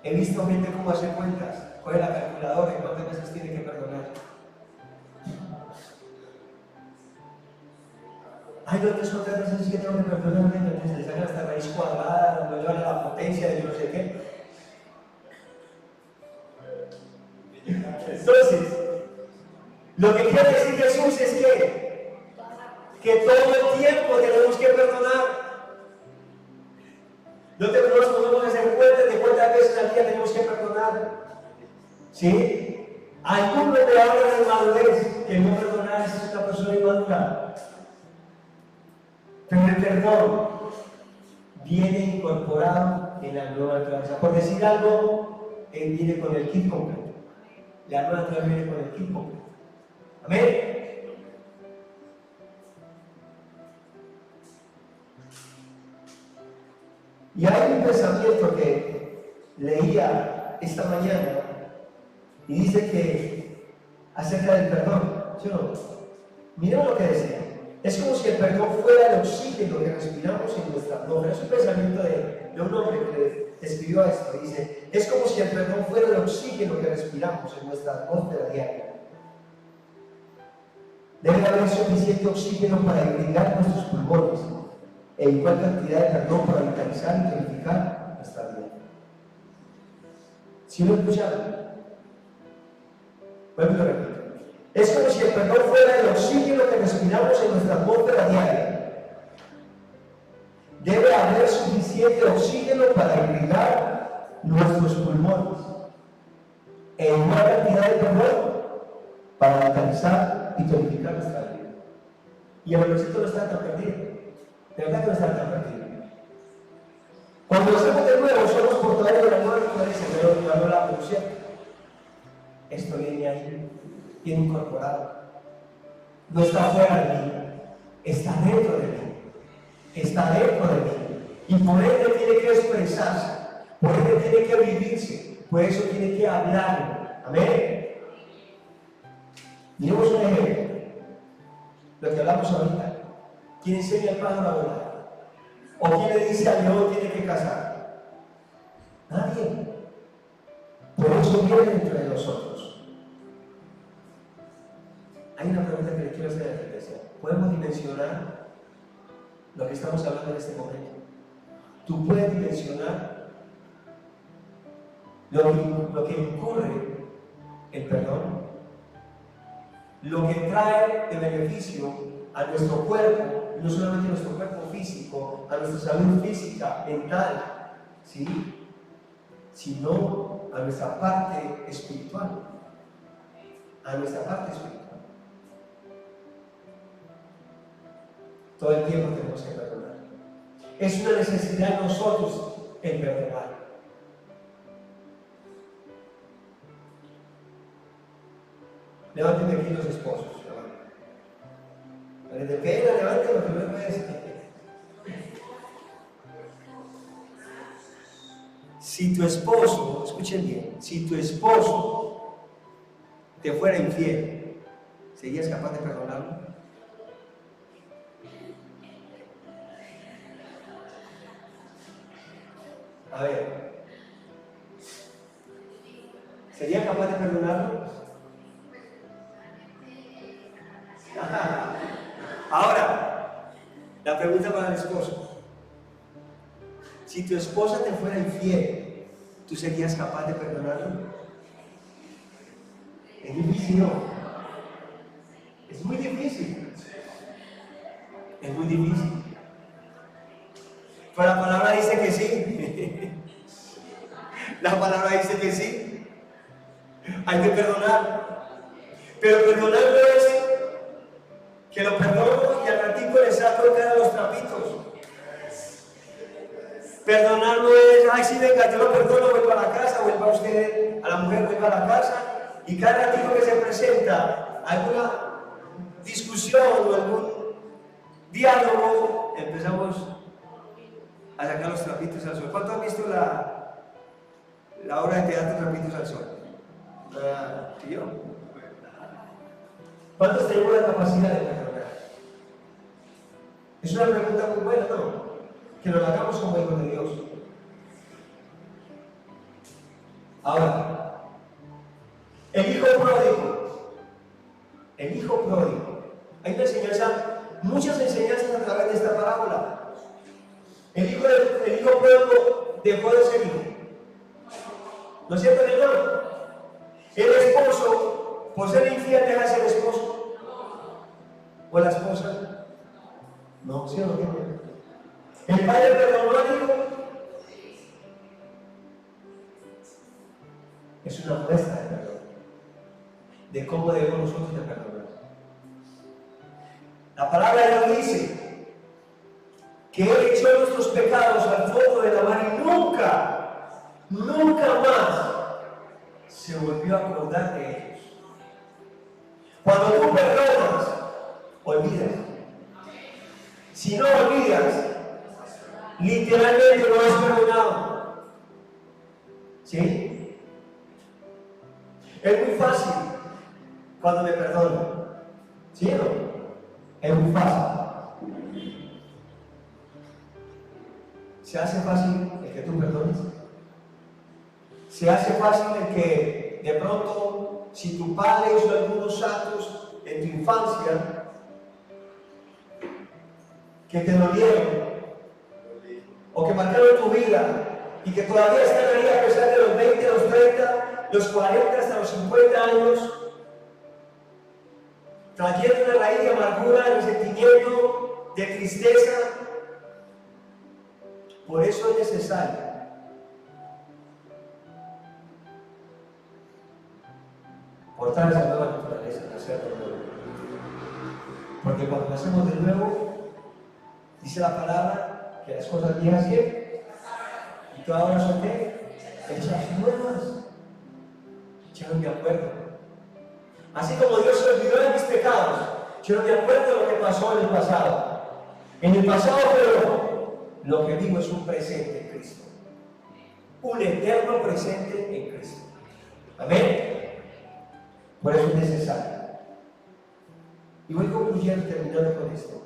he visto gente cómo hacer cuentas, coge la calculadora y cuántas veces tiene que perdonar. Ay, no, entonces cuántas veces sí que tengo que perdonar, entonces le sacan hasta raíz cuadrada, lo llevan a la potencia de yo no sé qué. Entonces, lo que quiere decir Jesús es que todo el tiempo tenemos que perdonar. No nos podemos hacer cuenta de cuántas veces al día tenemos que perdonar. ¿Sí? Algunos me hablan de madurez, que no perdonar es una persona inmadura. Pero el perdón viene incorporado en la nueva naturaleza. Por decir algo, él viene con el kit completo. La nueva naturaleza viene con el kit completo. Amén. Y hay un pensamiento que leía esta mañana y dice que acerca del perdón, ¿sí o no? Miren lo que decía. Es como si el perdón fuera el oxígeno que respiramos en nuestra atmósfera. Es un pensamiento de un hombre que escribió esto. Dice: es como si el perdón fuera el oxígeno que respiramos en nuestra atmósfera diaria. Debe haber suficiente oxígeno para irrigar nuestros pulmones e igual cantidad de perdón para vitalizar y tonificar nuestra vida. ¿Sí lo escucharon? Bueno, lo repito. Es como si el perdón fuera el oxígeno que respiramos en nuestra atmósfera diaria. Debe haber suficiente oxígeno para irrigar nuestros pulmones e igual cantidad de perdón para vitalizar y tonificar nuestra vida. Y el versículo no está tan perdido. De verdad que no está tan perdido. Cuando nacemos de nuevo, somos portadores de la nueva naturaleza, pero no la producción. Esto viene ahí, viene incorporado. No está fuera de mí, está dentro de mí. Está dentro de mí. Y por ende tiene que expresarse, por ende tiene que vivirse, por eso tiene que hablar. Amén. Miremos un ejemplo. Lo que hablamos ahorita. ¿Quién enseña al pájaro a volar? ¿O quién le dice al león tiene que cazar? Nadie. Por eso viene dentro de nosotros. Hay una pregunta que le quiero hacer a la iglesia. ¿Podemos dimensionar lo que estamos hablando en este momento? ¿Tú puedes dimensionar lo que ocurre el perdón? Lo que trae de beneficio a nuestro cuerpo, no solamente a nuestro cuerpo físico, a nuestra salud física, mental, ¿sí? Sino a nuestra parte espiritual. A nuestra parte espiritual. Todo el tiempo tenemos que perdonar. Es una necesidad de nosotros el perdonar. Levanten aquí los esposos. De pena, levanten lo primero es. Si tu esposo, escuchen bien, si tu esposo te fuera infiel, ¿serías capaz de perdonarlo? A ver, ¿sería capaz de perdonarlo? Ahora, la pregunta para el esposo. Si tu esposa te fuera infiel, ¿tú serías capaz de perdonarlo? Es difícil, ¿no? Es muy difícil. Es muy difícil. Pero la palabra dice que sí. palabra dice que sí. Hay que perdonar. Pero perdonar no es que lo perdono y al ratico le saco de cara los trapitos. Perdonar no es, ay, sí, venga, yo lo perdono, vuelva a la casa, vuelva usted, a la mujer, vuelva a la casa, y cada ratito que se presenta alguna discusión o algún diálogo, empezamos a sacar los trapitos al sol. ¿Cuántos han visto la obra de teatro Trapitos al Sol? ¿Y yo? ¿Cuántos tenemos la capacidad de perdonar? Es una pregunta muy buena, ¿no? Que lo hagamos como hijos de Dios. Ahora, el hijo pródigo. El hijo pródigo. Hay una enseñanza, muchas enseñanzas a través de esta parábola. El hijo pródigo dejó de ser hijo. ¿No es cierto, hermano? El esposo, por ser infiel, deja de ser esposo. ¿O la esposa? No, ¿sí o no? ¿El padre perdonó al hijo? Es una muestra de perdón, de cómo debemos nosotros de perdonar. La palabra de Dios dice que Él echó nuestros pecados al fondo de la mar y nunca más se volvió a acordar de ellos. Cuando tú perdonas, olvidas. Si no olvidas, literalmente no has perdonado. ¿Sí? Es muy fácil cuando me perdonan. ¿Sí o no? Es muy fácil. ¿Se hace fácil el que tú perdones? ¿Se hace fácil el que de pronto, si tu padre hizo algunos actos en tu infancia que te dolieron o que marcaron tu vida y que todavía están ahí a pesar de los 20, los 30, los 40, hasta los 50 años, trayendo una raíz de amargura, de resentimiento, de tristeza? Por eso es necesario portar esa nueva naturaleza, nacer de nuevo. Porque cuando nacemos de nuevo, dice la palabra que las cosas viejas siempre y todas ahora son ¿qué? Hechas nuevas. Yo no me acuerdo. Así como Dios se olvidó de mis pecados, yo no me acuerdo de lo que pasó en el pasado. En el pasado, pero lo que vivo es un presente en Cristo. Un eterno presente en Cristo. Amén. Por eso es necesario. Y voy concluyendo, terminando con esto.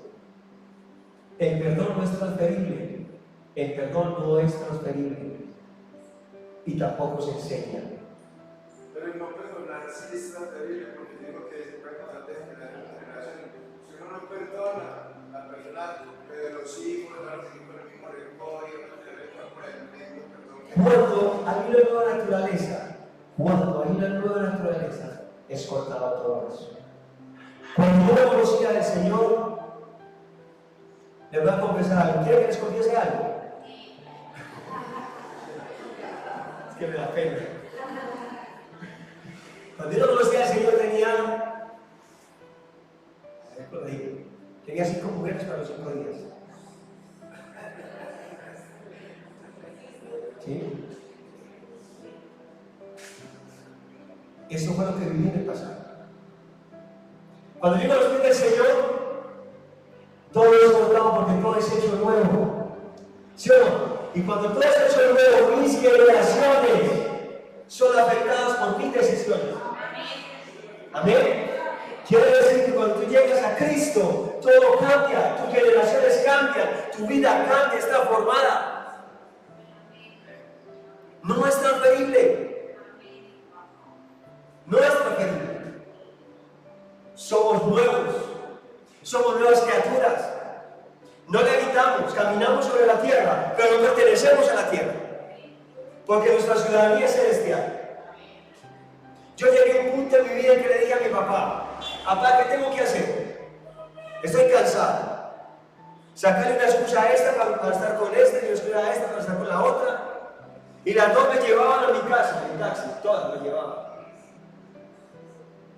El perdón no es transferible. El perdón no es transferible. Y tampoco se enseña. Pero el no perdonar sí es transferible, porque digo que se puede pasar de generación en generación. Si uno no perdona a la persona de los hijos, van a seguir con el mismo rencor y van a tener el mismo perdón. Cuando hay una nueva naturaleza, es cortado todo eso. Cuando yo no conocía al Señor, les voy a confesar algo. ¿Quieren que les confiese algo? Es que me da pena. Cuando yo no conocía al Señor tenía 5 mujeres para los 5 días. ¿Sí? Eso fue lo que viví en el pasado. Cuando yo conocí al Señor, todo es cortado porque todo es hecho nuevo. ¿Sí o no? Y cuando todo es hecho nuevo, mis generaciones son afectadas por mis decisiones. Amén. Quiere decir que cuando tú llegas a Cristo, todo cambia, tus generaciones cambian, tu vida cambia, está formada. No es transferible. No es transferible. Somos nuevos, somos nuevas criaturas. No levitamos, caminamos sobre la tierra, pero no pertenecemos a la tierra, porque nuestra ciudadanía es celestial. Yo llegué a un punto en mi vida en que le dije a mi papá: papá, ¿qué tengo que hacer? Estoy cansado. Sacarle una excusa a esta para estar con esta y una excusa a esta para estar con la otra. Y las dos me llevaban a mi casa, en taxi, todas me llevaban.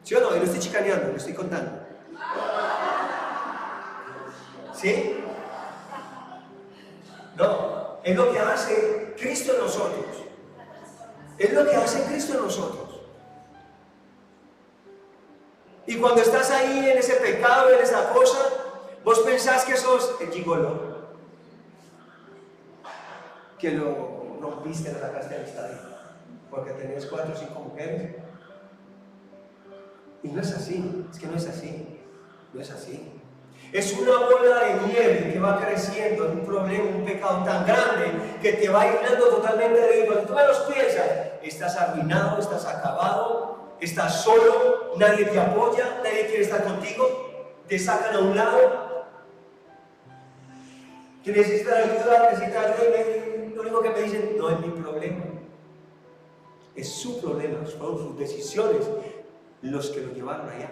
¿Sí o no? Y no estoy chicaneando, lo estoy contando. ¿Sí? No, es lo que hace Cristo en nosotros. Es lo que hace Cristo en nosotros. Y cuando estás ahí en ese pecado, en esa cosa, vos pensás que sos el gigolo, que lo rompiste en la casa del estadio, porque tenés 4 o 5 mujeres. Y no es así, es que no es así, no es así. Es una bola de nieve que va creciendo en un problema, un pecado tan grande que te va aislando totalmente de Dios. Cuando tú menos piensas, estás arruinado, estás acabado, estás solo, nadie te apoya, nadie quiere estar contigo, te sacan a un lado. Que necesitas ayuda, y lo único que me dicen, no es mi problema. Es su problema, fueron sus decisiones los que lo llevaron allá.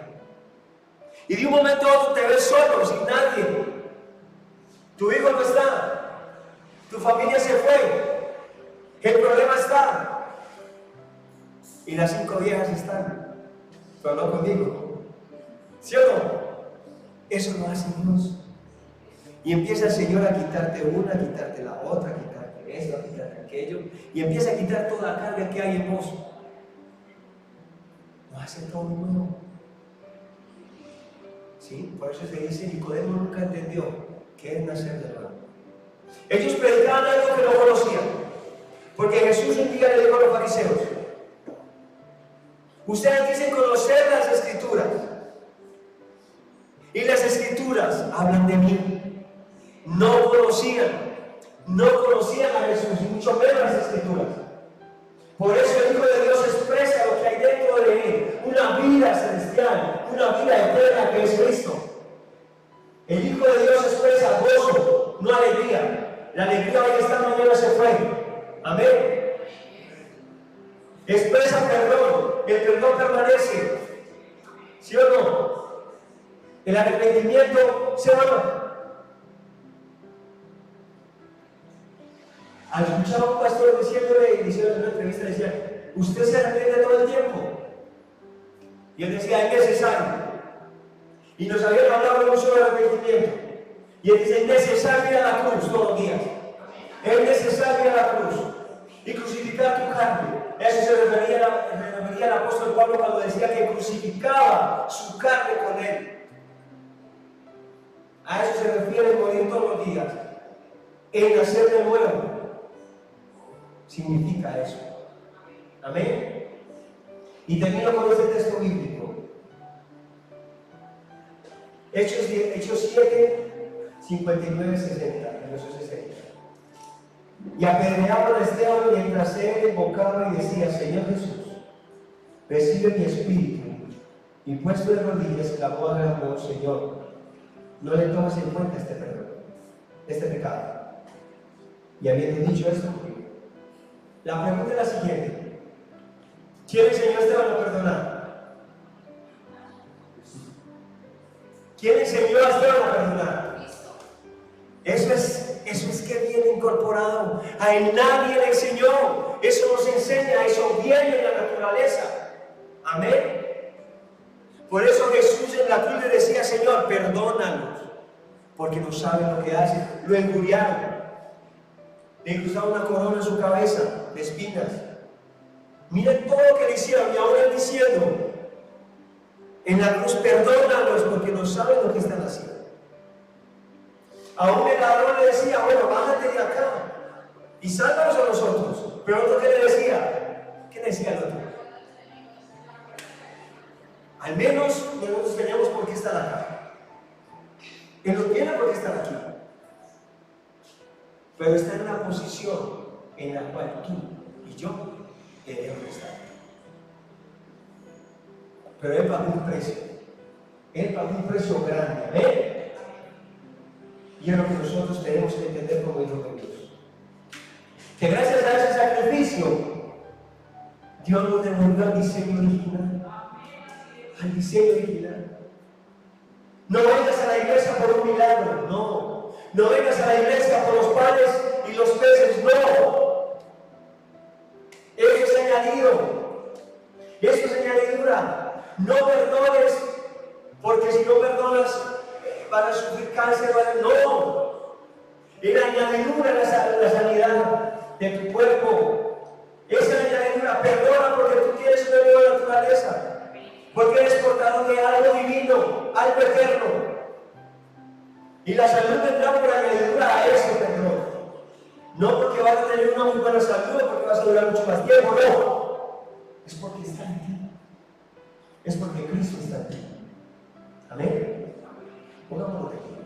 Y de un momento a otro te ves solo, sin nadie. Tu hijo no está, tu familia se fue, el problema está. Y las 5 viejas están, pero no conmigo. ¿Sí o no? Eso lo hace Dios. Y empieza el Señor a quitarte una, a quitarte la otra, a quitarte esto, a quitarte aquello. Y empieza a quitar toda la carga que hay en vos. Lo hace todo nuevo. ¿Sí? Por eso se dice, Nicodemo nunca entendió qué es nacer de nuevo. Ellos predicaban algo que no conocían. Porque Jesús un día le dijo a los fariseos, ustedes dicen conocer las Escrituras. Y las Escrituras hablan de mí. No conocían a Jesús, y mucho menos las Escrituras. Por eso el Hijo de Dios expresa lo que hay dentro de él, una vida celestial, una vida eterna que es Cristo. El Hijo de Dios expresa gozo, no alegría. La alegría hoy esta mañana se fue. Amén. Expresa perdón, el perdón permanece. ¿Sí o no? El arrepentimiento se va. Al escuchar a un pastor diciéndole en una entrevista, decía, usted se arrepiente todo el tiempo. Y él decía, es necesario. Y nos habían hablado mucho del arrepentimiento. Y él dice, es necesario ir a la cruz todos los días. Es necesario ir a la cruz y crucificar tu carne. Eso se refería al apóstol Pablo cuando decía que crucificaba su carne con él. A eso se refiere morir todos los días. El nacer de nuevo significa eso. Amén. Y termino con este texto bíblico. Hechos 7, 59, 60. Versos 60. Y apedreaban a Esteban mientras él invocaba y decía, Señor Jesús, recibe mi espíritu. Y puesto de rodillas, clamó a gran voz, Señor, no le tomes en cuenta este pecado. Y habiendo dicho esto, la pregunta es la siguiente: ¿quién enseñó a Esteban a perdonar? ¿Quién enseñó a Esteban a perdonar? Eso es que viene incorporado. A él nadie le enseñó. Eso nos enseña, eso viene en la naturaleza. Amén. Por eso Jesús en la cruz le decía, Señor, perdónanos, porque no saben lo que hacen. Lo enguriaron. Le incrustaron una corona en su cabeza de espinas. Miren todo lo que le hicieron, y ahora él diciendo en la cruz, perdónanos porque no saben lo que están haciendo. Aún el ladrón le decía, bueno, bájate de acá y sálvanos a nosotros. Pero otro que le decía, ¿qué le decía el otro? Al menos nosotros tenemos por qué estar acá. Él no tiene por qué estar aquí. Pero está en una posición en la cual tú y yo debemos estar. Pero Él pagó un precio. Él pagó un precio grande. ¿Eh? Y es lo que nosotros tenemos que entender como hijos de Dios. Que gracias a ese sacrificio, Dios nos devolvió al diseño original. Al diseño original. No vengas a la iglesia por un milagro, no. No vengas a la iglesia por los panes y los peces, no. Eso es añadido. Eso es añadidura. No perdones, porque si no perdonas van a sufrir cáncer. No. En añadidura la sanidad de tu cuerpo. Esa añadidura, perdona porque tú tienes una nueva naturaleza. Porque eres portador de algo divino, algo eterno. Y la salud vendrá por añadidura a ese perdón. No porque vas a tener una muy buena salud, porque vas a durar mucho más tiempo, no. Es porque está en ti. Es porque Cristo está en ti. Amén. Pongámonos de pie.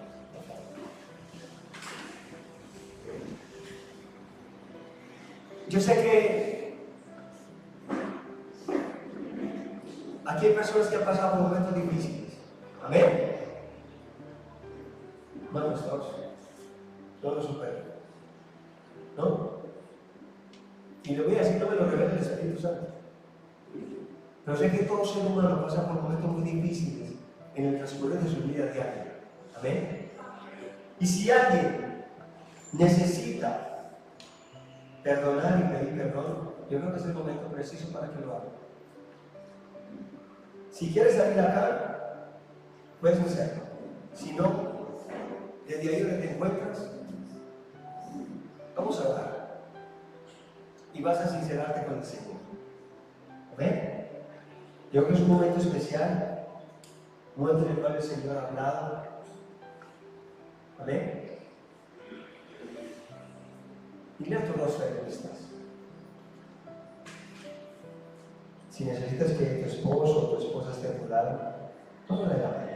Yo sé que aquí hay personas que han pasado por momentos difíciles. Amén. Hermanos, todos lo superan. ¿No? Y le voy a decir, no me lo revela el Espíritu Santo. Pero sé que todo ser humano pasa por momentos muy difíciles en el transcurso de su vida diaria. Amén. Y si alguien necesita perdonar y pedir perdón, yo creo que es el momento preciso para que lo haga. Si quieres salir acá, puedes hacerlo. Si no, desde ahí donde te encuentras, vamos a orar. Y vas a sincerarte con el Señor. ¿Amén? Yo creo que es un momento especial, un momento en el cual el Señor ha hablado. Amén. Mira tu rostro ahí donde estás. Si necesitas que tu esposo o tu esposa esté a tu lado, tómale la mano.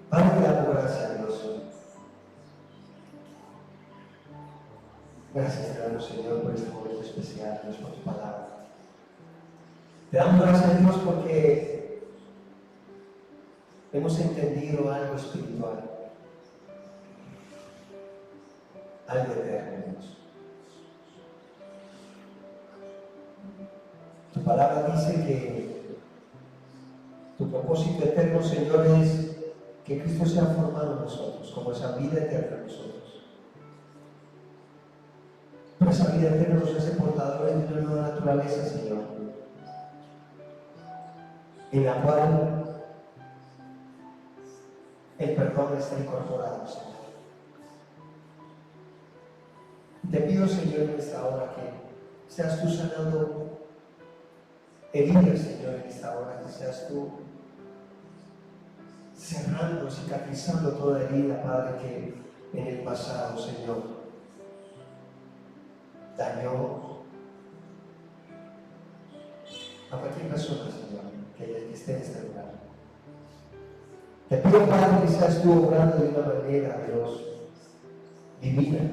Padre, te damos gracias a Dios. Gracias te damos, Señor, por este momento especial, Dios, por tu palabra. Te damos gracias a Dios porque hemos entendido algo espiritual, algo eterno, Dios. Tu palabra dice que tu propósito eterno, Señor, es que Cristo sea formado en nosotros, como esa vida eterna en nosotros. Pero esa vida eterna nos hace portadores de una nueva naturaleza, Señor, en la cual el perdón está incorporado, Señor. Te pido, Señor, en esta hora que seas tú sanando heridas, Señor, en esta hora, que seas tú cerrando, cicatrizando toda herida, Padre, que en el pasado, Señor, dañó a cualquier persona, Señor, que esté en este lugar. Te pido, Padre, que seas tú obrando de una manera, Dios, divina.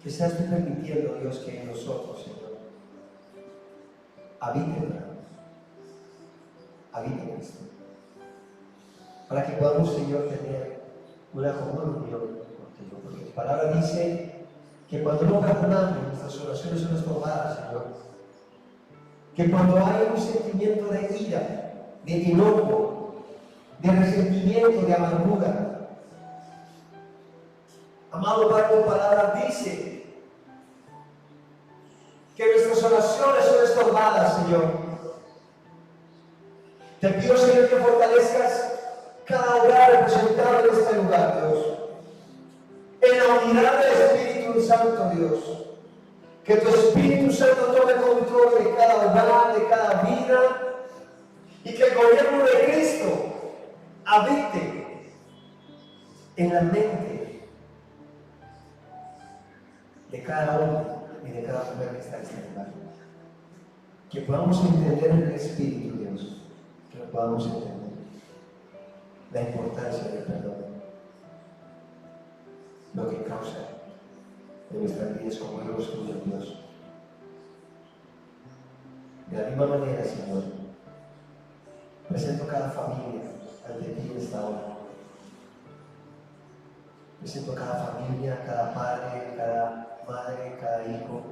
Que seas tú permitiendo, Dios, que en nosotros, Señor, habite Cristo. Para que podamos, Señor, tener una común unión contigo. Porque tu palabra dice que cuando no perdonamos, nuestras oraciones son estorbadas, Señor. Que cuando hay un sentimiento de ira, de enojo, de resentimiento, de amargura, amado Padre, tu palabra dice que nuestras oraciones son estorbadas, Señor. Te pido, Señor, que fortalezcas cada hogar representado en este lugar, Dios. En la unidad del Espíritu Santo, Dios. Que tu Espíritu Santo tome control de cada hogar, de cada vida. Y que el gobierno de Cristo habite en la mente de cada hombre y de cada mujer que está en este lugar. Que podamos entender el Espíritu, Dios. Que lo podamos entender. La importancia del perdón. Lo que causa en nuestras vidas como hijos tuyos, Dios. De la misma manera, Señor, presento cada familia ante ti en esta hora. Presento cada familia, cada padre, cada madre, cada hijo.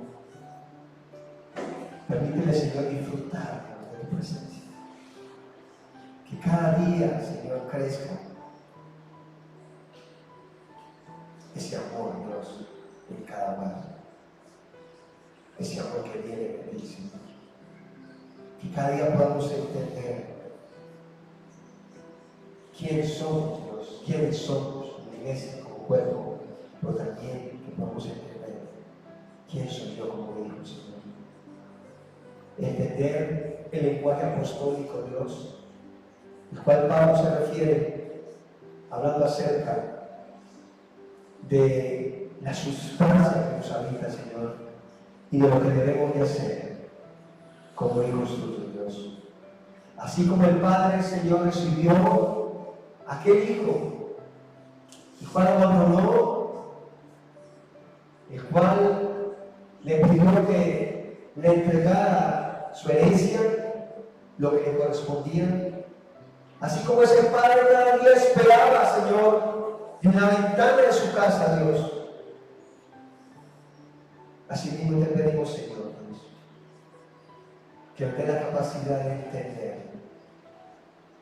Permíteme, Señor, disfrutar de tu presencia. Que cada día, Señor, crezca ese amor, Dios, en cada cada día podamos entender quiénes somos, Dios, quiénes somos como iglesia, como cuerpo, pero también que podamos entender quién soy yo como hijo, Señor. Entender el lenguaje apostólico, Dios, el cual Pablo se refiere hablando acerca de la sustancia que nos habita, Señor, y de lo que debemos de hacer como hijos tuyos, Dios. Así como el Padre, Señor, recibió a aquel hijo, el cual abandonó, el cual le pidió que le entregara su herencia, lo que le correspondía. Así como ese padre cada día esperaba, Señor, en la ventana de su casa, Dios. Así mismo te pedimos, Señor, Dios, que nos dé la capacidad de entender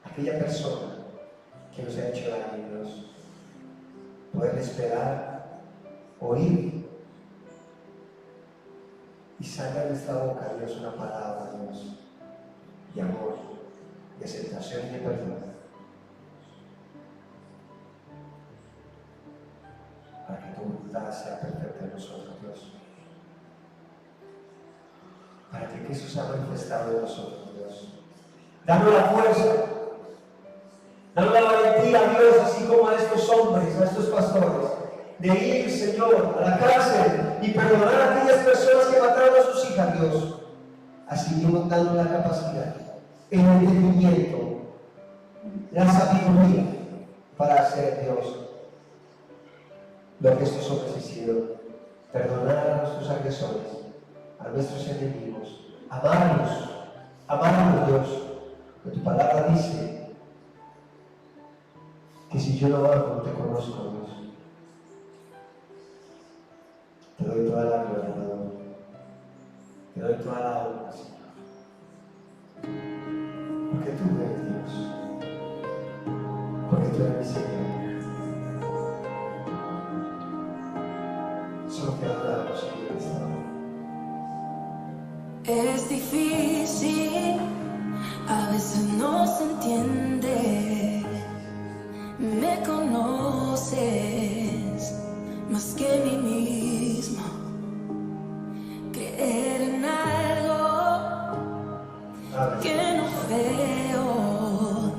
a aquella persona que nos ha hecho daño, Dios. Poder esperar, oír y salga de nuestra boca, Dios, una palabra, Dios, de amor, de aceptación y de perdón, para que tu voluntad sea perfecta en nosotros, Dios, para que Cristo sea manifestado en nosotros, Dios. Danos la fuerza, danos la valentía, Dios, así como a estos hombres, a estos pastores, de ir, Señor, a la cárcel y perdonar a aquellas personas que mataron a sus hijas, Dios. Así mismo dando la capacidad, el entendimiento, la sabiduría para hacer, Dios, lo que estos hombres hicieron: perdonar a nuestros agresores, a nuestros enemigos, amarlos, Dios. Que tu palabra dice que si yo no amo, no te conozco, Dios. Te doy toda la gloria, Señor. Te doy toda la honra, Señor. Porque tú eres Dios. Porque tú eres mi Señor. Solo te adoramos, Señor, esta hora. Es difícil, a veces no se entiende. Me conoces más que mí mismo. Creer en algo que no veo.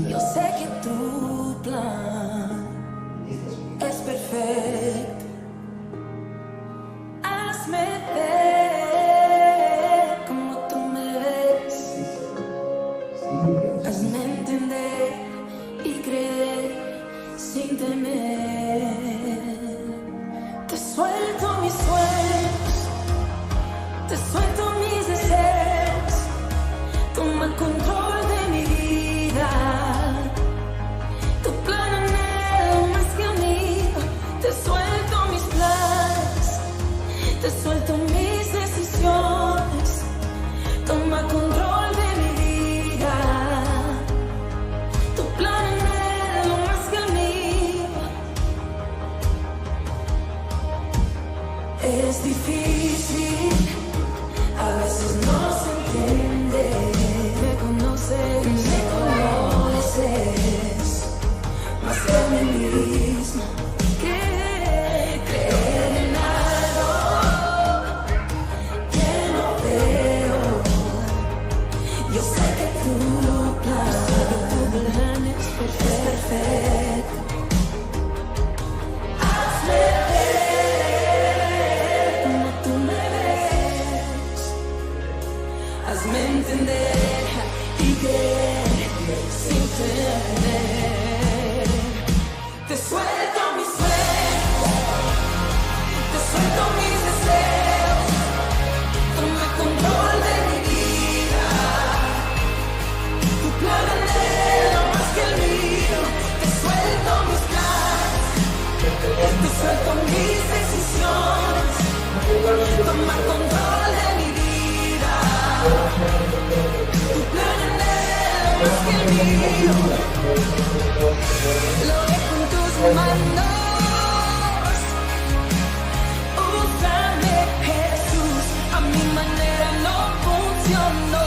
Yo sé que tu plan es perfecto. Hazme ver como tú me ves. Hazme entender y creer sin temer. Te suelto mis sueños, te suelto mis deseos. Toma control de mi vida. Tu plan anhelo más que el mío. Te suelto mis planes, te suelto mis decisiones. Toma control de mi vida. Tu plan anhelo más que el mío. Es difícil, a veces no se entiende. Me conoces más que a mí mismo. Creer en algo que no veo. Yo sé que tu plan es perfecto. Hazme ver como tú me ves. Hazme entender y creer sin temer. Te suelto mis sueños, te suelto mis deseos. Toma control de mi vida. Tu plan anhelo más que el mío. Te suelto mis planes, te suelto mis decisiones. Toma control de mi vida. Tu plan anhelo más que el mío. Lo dejo en tus manos. Úsame, Jesús. A mi manera no funcionó.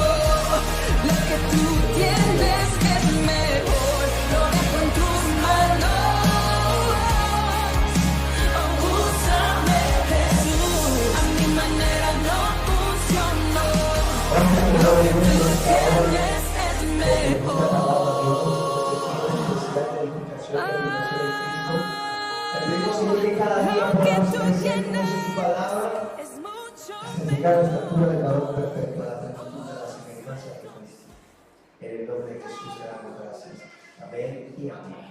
llegar a la estatura del varón perfecto, a la plenitud de la semejanza de Cristo. En el nombre de Jesús te damos gracias. Amén y amén.